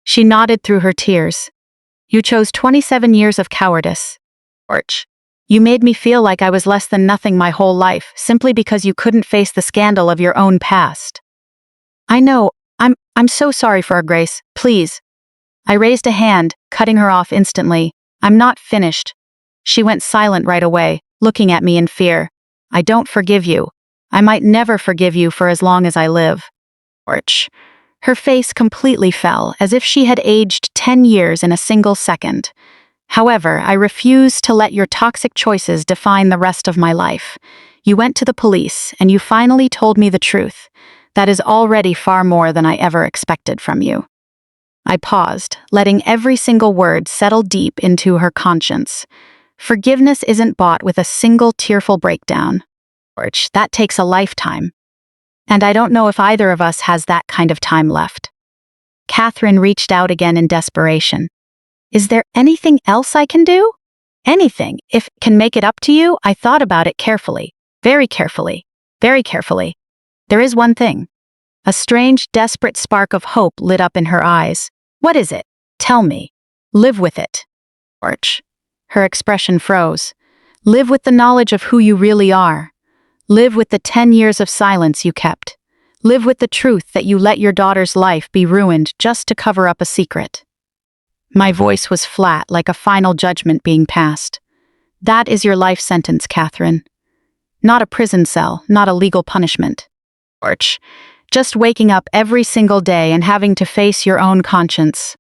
She nodded through her tears. You chose 27 years of cowardice. Orch. You made me feel like I was less than nothing my whole life, simply because you couldn't face the scandal of your own past. I know, I'm so sorry for our Grace, please. I raised a hand, cutting her off instantly. I'm not finished. She went silent right away, looking at me in fear. I don't forgive you. I might never forgive you for as long as I live. Orch. Her face completely fell, as if she had aged 10 years in a single second. However, I refuse to let your toxic choices define the rest of my life. You went to the police, and you finally told me the truth. That is already far more than I ever expected from you. I paused, letting every single word settle deep into her conscience. Forgiveness isn't bought with a single tearful breakdown. Orch, that takes a lifetime. And I don't know if either of us has that kind of time left. Catherine reached out again in desperation. Is there anything else I can do? Anything, if it can make it up to you. I thought about it carefully. Very carefully. Very carefully. There is one thing. A strange, desperate spark of hope lit up in her eyes. What is it? Tell me. Live with it. Orch. Her expression froze. Live with the knowledge of who you really are. Live with the 10 years of silence you kept. Live with the truth that you let your daughter's life be ruined just to cover up a secret. My voice was flat, like a final judgment being passed. That is your life sentence, Catherine. Not a prison cell, not a legal punishment. Orch. Just waking up every single day and having to face your own conscience.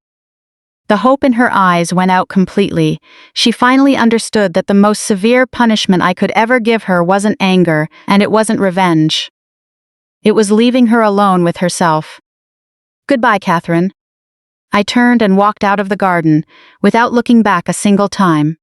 The hope in her eyes went out completely. She finally understood that the most severe punishment I could ever give her wasn't anger, and it wasn't revenge. It was leaving her alone with herself. Goodbye, Catherine. I turned and walked out of the garden, without looking back a single time.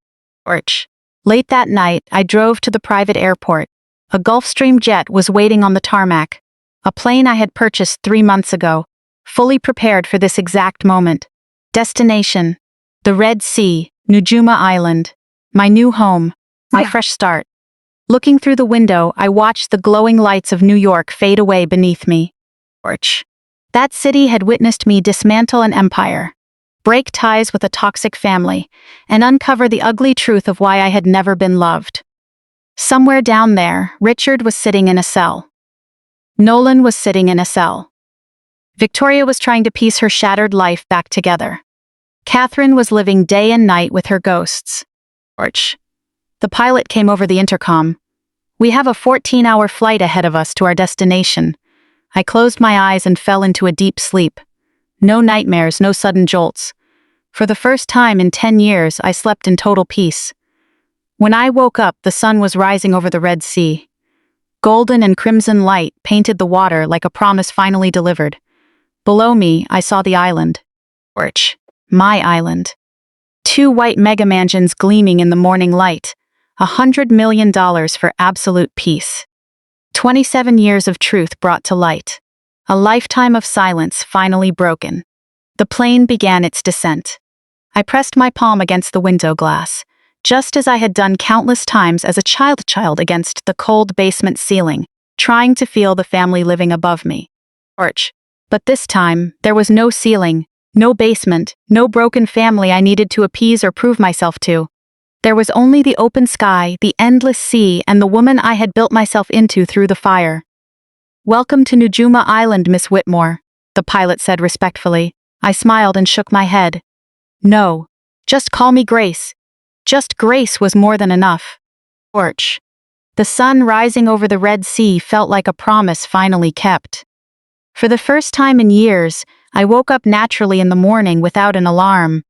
Orch. Late that night, I drove to the private airport. A Gulfstream jet was waiting on the tarmac. A plane I had purchased 3 months ago, fully prepared for this exact moment. Destination. The Red Sea, Nujuma Island. My new home. My fresh start. Looking through the window, I watched the glowing lights of New York fade away beneath me. Orch. That city had witnessed me dismantle an empire, break ties with a toxic family, and uncover the ugly truth of why I had never been loved. Somewhere down there, Richard was sitting in a cell. Nolan was sitting in a cell. Victoria was trying to piece her shattered life back together. Catherine was living day and night with her ghosts. Orch. The pilot came over the intercom. We have a 14-hour flight ahead of us to our destination. I closed my eyes and fell into a deep sleep. No nightmares, no sudden jolts. For the first time in 10 years, I slept in total peace. When I woke up, the sun was rising over the Red Sea. Golden and crimson light painted the water like a promise finally delivered. Below me, I saw the island. Orch. My island. 2 white mega-mansions gleaming in the morning light. $100 million for absolute peace. 27 years of truth brought to light. A lifetime of silence finally broken. The plane began its descent. I pressed my palm against the window glass, just as I had done countless times as a child against the cold basement ceiling, trying to feel the family living above me. Arch. But this time, there was no ceiling, no basement, no broken family I needed to appease or prove myself to. There was only the open sky, the endless sea, and the woman I had built myself into through the fire. "Welcome to Nujuma Island, Miss Whitmore," the pilot said respectfully. I smiled and shook my head. "No, just call me Grace." Just Grace was more than enough. Orch. The sun rising over the Red Sea felt like a promise finally kept. For the first time in years, I woke up naturally in the morning without an alarm.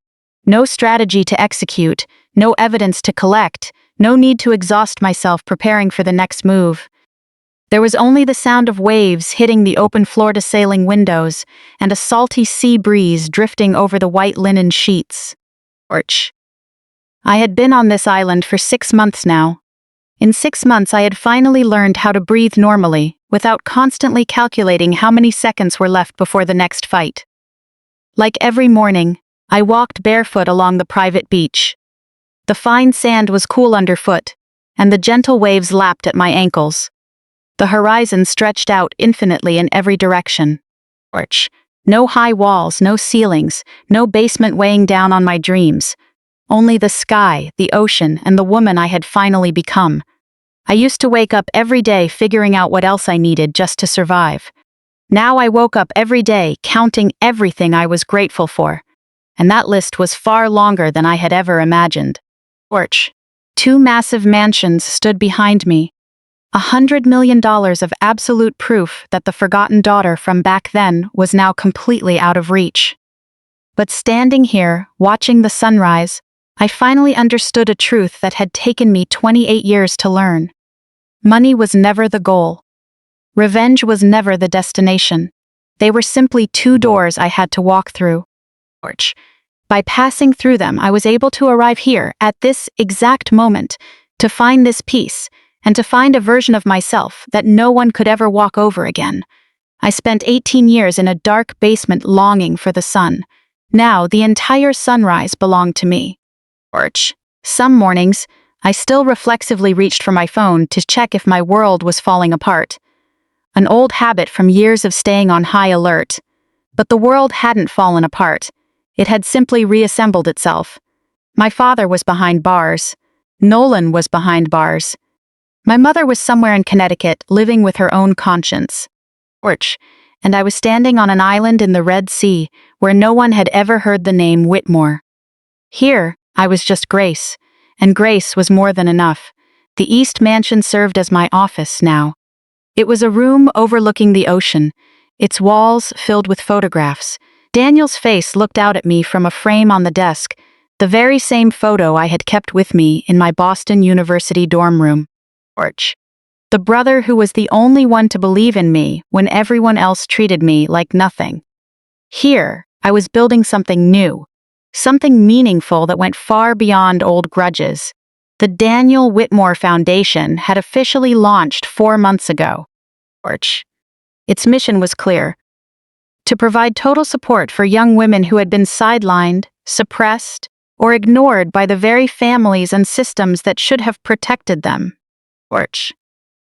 No strategy to execute, no evidence to collect, no need to exhaust myself preparing for the next move. There was only the sound of waves hitting the open floor-to-ceiling windows and a salty sea breeze drifting over the white linen sheets. Orch. I had been on this island for 6 months now. In 6 months I had finally learned how to breathe normally, without constantly calculating how many seconds were left before the next fight. Like every morning, I walked barefoot along the private beach. The fine sand was cool underfoot, and the gentle waves lapped at my ankles. The horizon stretched out infinitely in every direction. Orch. No high walls, no ceilings, no basement weighing down on my dreams. Only the sky, the ocean, and the woman I had finally become. I used to wake up every day figuring out what else I needed just to survive. Now I woke up every day counting everything I was grateful for. And that list was far longer than I had ever imagined. Orch. 2 massive mansions stood behind me. $100 million of absolute proof that the forgotten daughter from back then was now completely out of reach. But standing here, watching the sunrise, I finally understood a truth that had taken me 28 years to learn. Money was never the goal. Revenge was never the destination. They were simply 2 doors I had to walk through. By passing through them, I was able to arrive here, at this exact moment, to find this peace, and to find a version of myself that no one could ever walk over again. I spent 18 years in a dark basement longing for the sun. Now, the entire sunrise belonged to me. Some mornings, I still reflexively reached for my phone to check if my world was falling apart. An old habit from years of staying on high alert. But the world hadn't fallen apart. It had simply reassembled itself. My father was behind bars. Nolan was behind bars. My mother was somewhere in Connecticut, living with her own conscience. And I was standing on an island in the Red Sea, where no one had ever heard the name Whitmore. Here, I was just Grace, and Grace was more than enough. The East Mansion served as my office now. It was a room overlooking the ocean, its walls filled with photographs. Daniel's face looked out at me from a frame on the desk, the very same photo I had kept with me in my Boston University dorm room. The brother who was the only one to believe in me when everyone else treated me like nothing. Here, I was building something new, something meaningful that went far beyond old grudges. The Daniel Whitmore Foundation had officially launched 4 months ago. Its mission was clear: to provide total support for young women who had been sidelined, suppressed, or ignored by the very families and systems that should have protected them.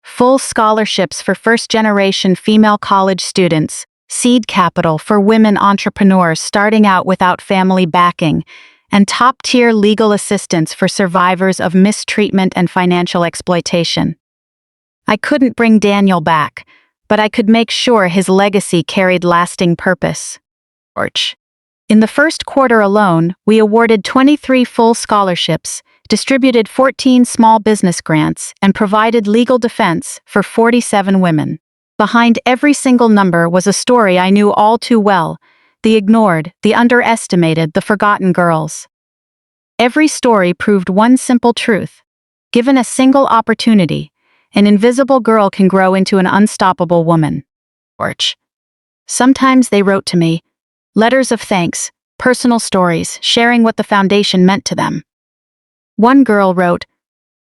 Full scholarships for first-generation female college students, seed capital for women entrepreneurs starting out without family backing, and top-tier legal assistance for survivors of mistreatment and financial exploitation. I couldn't bring Daniel back, but I could make sure his legacy carried lasting purpose. In the first quarter alone, we awarded 23 full scholarships, distributed 14 small business grants, and provided legal defense for 47 women. Behind every single number was a story I knew all too well: the ignored, the underestimated, the forgotten girls. Every story proved one simple truth: given a single opportunity, an invisible girl can grow into an unstoppable woman. Sometimes they wrote to me, letters of thanks, personal stories, sharing what the foundation meant to them. One girl wrote,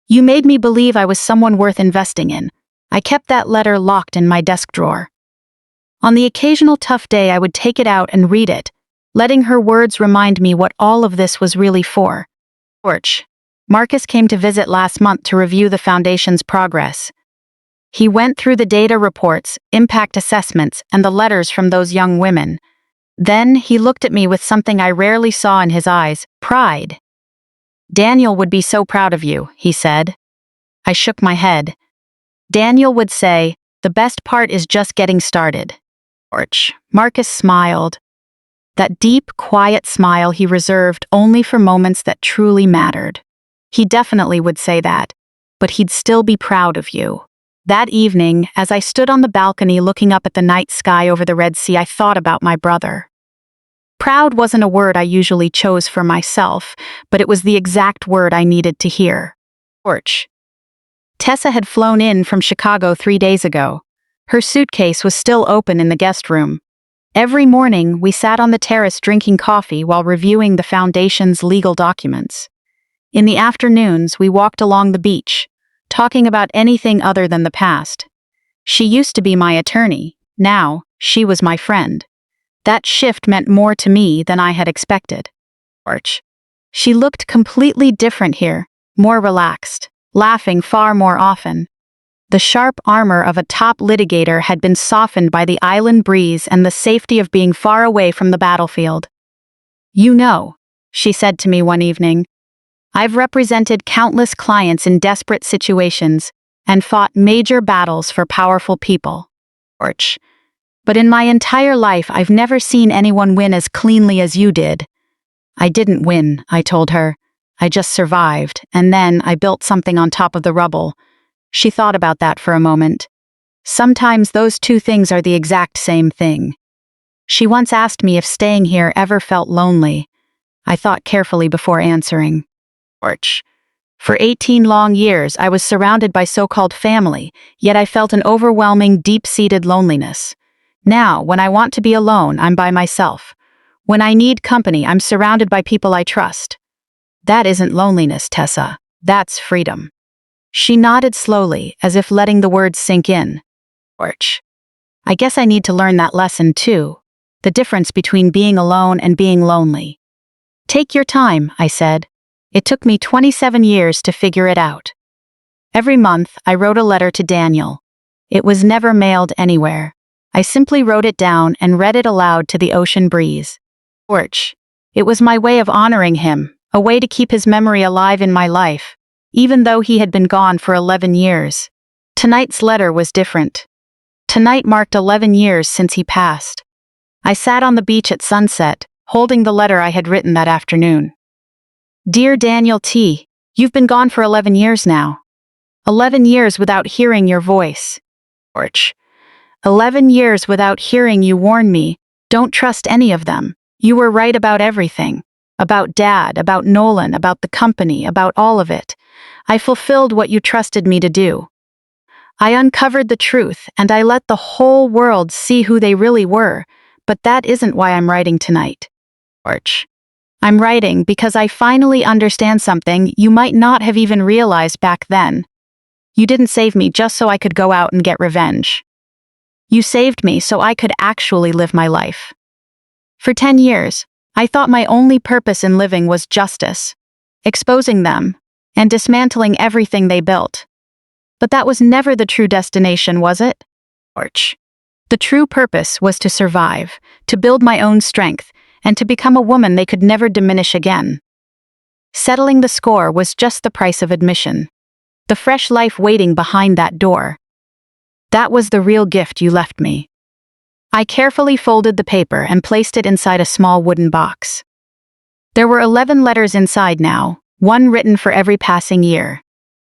"You made me believe I was someone worth investing in. I kept that letter locked in my desk drawer." On the occasional tough day, I would take it out and read it, letting her words remind me what all of this was really for. George. Marcus came to visit last month to review the Foundation's progress. He went through the data reports, impact assessments, and the letters from those young women. Then he looked at me with something I rarely saw in his eyes: pride. "Daniel would be so proud of you," he said. I shook my head. Daniel would say, "The best part is just getting started." George. Marcus smiled. That deep, quiet smile he reserved only for moments that truly mattered. He definitely would say that, but he'd still be proud of you. That evening, as I stood on the balcony looking up at the night sky over the Red Sea, I thought about my brother. Proud wasn't a word I usually chose for myself, but it was the exact word I needed to hear. George. Tessa had flown in from Chicago 3 days ago. Her suitcase was still open in the guest room. Every morning, we sat on the terrace drinking coffee while reviewing the Foundation's legal documents. In the afternoons, we walked along the beach, talking about anything other than the past. She used to be my attorney. Now, she was my friend. That shift meant more to me than I had expected. George. She looked completely different here, more relaxed, laughing far more often. The sharp armor of a top litigator had been softened by the island breeze and the safety of being far away from the battlefield. "You know," she said to me one evening, "I've represented countless clients in desperate situations and fought major battles for powerful people. George. But in my entire life, I've never seen anyone win as cleanly as you did." "I didn't win," I told her. "I just survived, and then I built something on top of the rubble." She thought about that for a moment. Sometimes those two things are the exact same thing. She once asked me if staying here ever felt lonely. I thought carefully before answering. George. For 18 long years, I was surrounded by so-called family, yet I felt an overwhelming, deep-seated loneliness. Now, when I want to be alone, I'm by myself. When I need company, I'm surrounded by people I trust. That isn't loneliness, Tessa. That's freedom. She nodded slowly, as if letting the words sink in. George. I guess I need to learn that lesson too. The difference between being alone and being lonely. Take your time, I said. It took me 27 years to figure it out. Every month, I wrote a letter to Daniel. It was never mailed anywhere. I simply wrote it down and read it aloud to the ocean breeze. George. It was my way of honoring him, a way to keep his memory alive in my life, even though he had been gone for 11 years. Tonight's letter was different. Tonight marked 11 years since he passed. I sat on the beach at sunset, holding the letter I had written that afternoon. Dear Daniel T., you've been gone for 11 years now. 11 years without hearing your voice. George. 11 years without hearing you warn me, don't trust any of them. You were right about everything. About Dad, about Nolan, about the company, about all of it. I fulfilled what you trusted me to do. I uncovered the truth, and I let the whole world see who they really were, but that isn't why I'm writing tonight. George. I'm writing because I finally understand something you might not have even realized back then. You didn't save me just so I could go out and get revenge. You saved me so I could actually live my life. For 10 years, I thought my only purpose in living was justice, exposing them, and dismantling everything they built. But that was never the true destination, was it? George. The true purpose was to survive, to build my own strength, and to become a woman they could never diminish again. Settling the score was just the price of admission. The fresh life waiting behind that door. That was the real gift you left me. I carefully folded the paper and placed it inside a small wooden box. There were 11 letters inside now, one written for every passing year.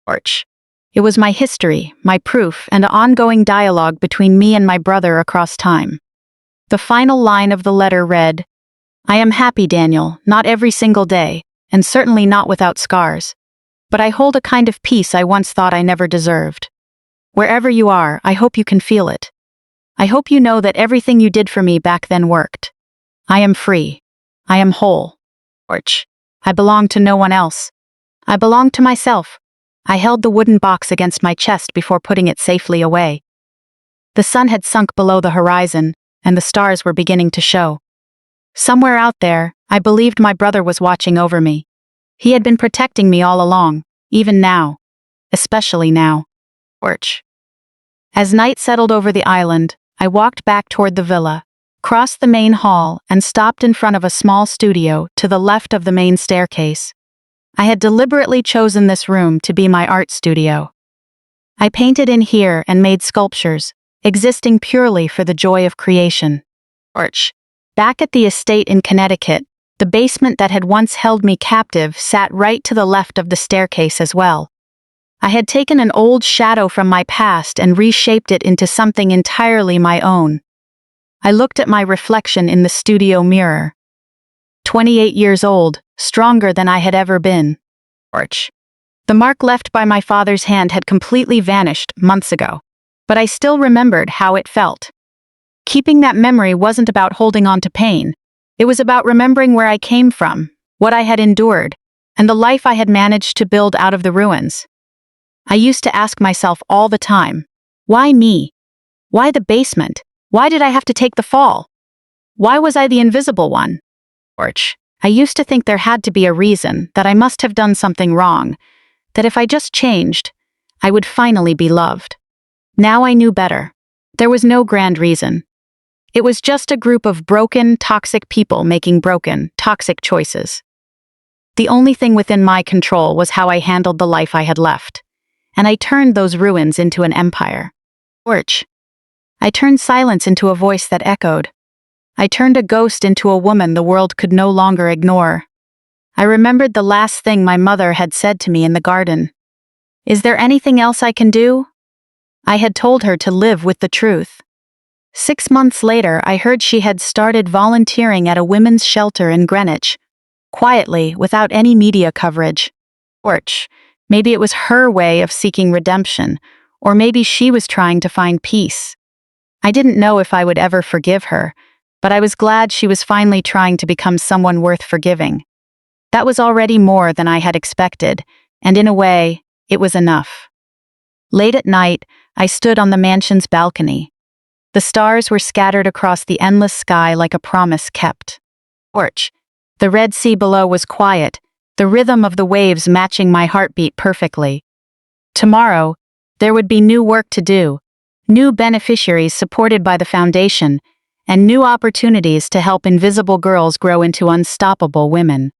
George. It was my history, my proof, and an ongoing dialogue between me and my brother across time. The final line of the letter read, I am happy, Daniel, not every single day, and certainly not without scars. But I hold a kind of peace I once thought I never deserved. Wherever you are, I hope you can feel it. I hope you know that everything you did for me back then worked. I am free. I am whole. George. I belong to no one else. I belong to myself. I held the wooden box against my chest before putting it safely away. The sun had sunk below the horizon, and the stars were beginning to show. Somewhere out there, I believed my brother was watching over me. He had been protecting me all along, even now. Especially now. Porch. As night settled over the island, I walked back toward the villa, crossed the main hall, and stopped in front of a small studio to the left of the main staircase. I had deliberately chosen this room to be my art studio. I painted in here and made sculptures, existing purely for the joy of creation. Porch. Back at the estate in Connecticut, the basement that had once held me captive sat right to the left of the staircase as well. I had taken an old shadow from my past and reshaped it into something entirely my own. I looked at my reflection in the studio mirror. 28 years old, stronger than I had ever been. Porch. The mark left by my father's hand had completely vanished months ago, but I still remembered how it felt. Keeping that memory wasn't about holding on to pain. It was about remembering where I came from, what I had endured, and the life I had managed to build out of the ruins. I used to ask myself all the time, why me? Why the basement? Why did I have to take the fall? Why was I the invisible one? Porch. I used to think there had to be a reason, that I must have done something wrong, that if I just changed, I would finally be loved. Now I knew better. There was no grand reason. It was just a group of broken, toxic people making broken, toxic choices. The only thing within my control was how I handled the life I had left, and I turned those ruins into an empire. Porch. I turned silence into a voice that echoed. I turned a ghost into a woman the world could no longer ignore. I remembered the last thing my mother had said to me in the garden. Is there anything else I can do? I had told her to live with the truth. 6 months later, I heard she had started volunteering at a women's shelter in Greenwich, quietly, without any media coverage. Porch. Maybe it was her way of seeking redemption, or maybe she was trying to find peace. I didn't know if I would ever forgive her, but I was glad she was finally trying to become someone worth forgiving. That was already more than I had expected, and in a way, it was enough. Late at night, I stood on the mansion's balcony. The stars were scattered across the endless sky like a promise kept. Porch. The Red Sea below was quiet, the rhythm of the waves matching my heartbeat perfectly. Tomorrow, there would be new work to do, new beneficiaries supported by the foundation, and new opportunities to help invisible girls grow into unstoppable women.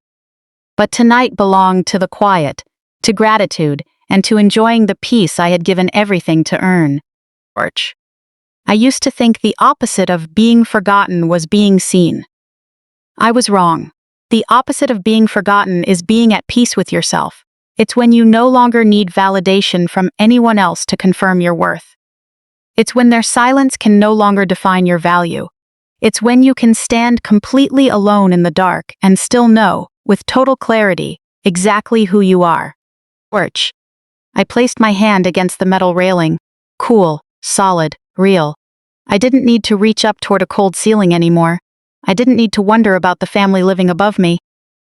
But tonight belonged to the quiet, to gratitude, and to enjoying the peace I had given everything to earn. Porch. I used to think the opposite of being forgotten was being seen. I was wrong. The opposite of being forgotten is being at peace with yourself. It's when you no longer need validation from anyone else to confirm your worth. It's when their silence can no longer define your value. It's when you can stand completely alone in the dark and still know, with total clarity, exactly who you are. Porch. I placed my hand against the metal railing. Cool, solid, real. I didn't need to reach up toward a cold ceiling anymore. I didn't need to wonder about the family living above me.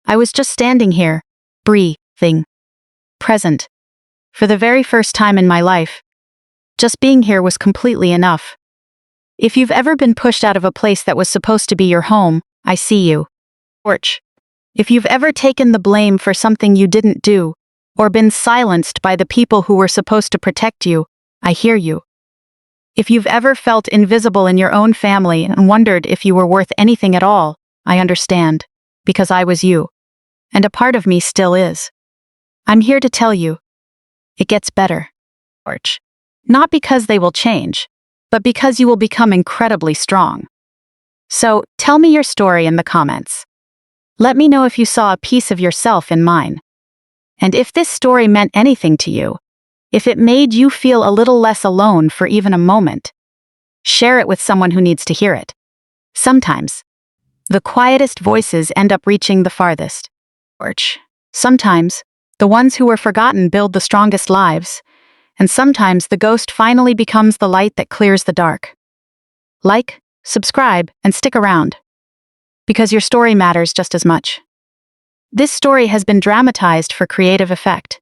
I was just standing here, breathing, present. For the very first time in my life. Just being here was completely enough. If you've ever been pushed out of a place that was supposed to be your home, I see you. Porch. If you've ever taken the blame for something you didn't do, or been silenced by the people who were supposed to protect you, I hear you. If you've ever felt invisible in your own family and wondered if you were worth anything at all, I understand, because I was you. And a part of me still is. I'm here to tell you, it gets better. Porch. Not because they will change, but because you will become incredibly strong. So, tell me your story in the comments. Let me know if you saw a piece of yourself in mine. And if this story meant anything to you, if it made you feel a little less alone for even a moment, share it with someone who needs to hear it. Sometimes, the quietest voices end up reaching the farthest. Porch. Sometimes, the ones who were forgotten build the strongest lives, and sometimes the ghost finally becomes the light that clears the dark. Like, subscribe, and stick around, because your story matters just as much. This story has been dramatized for creative effect.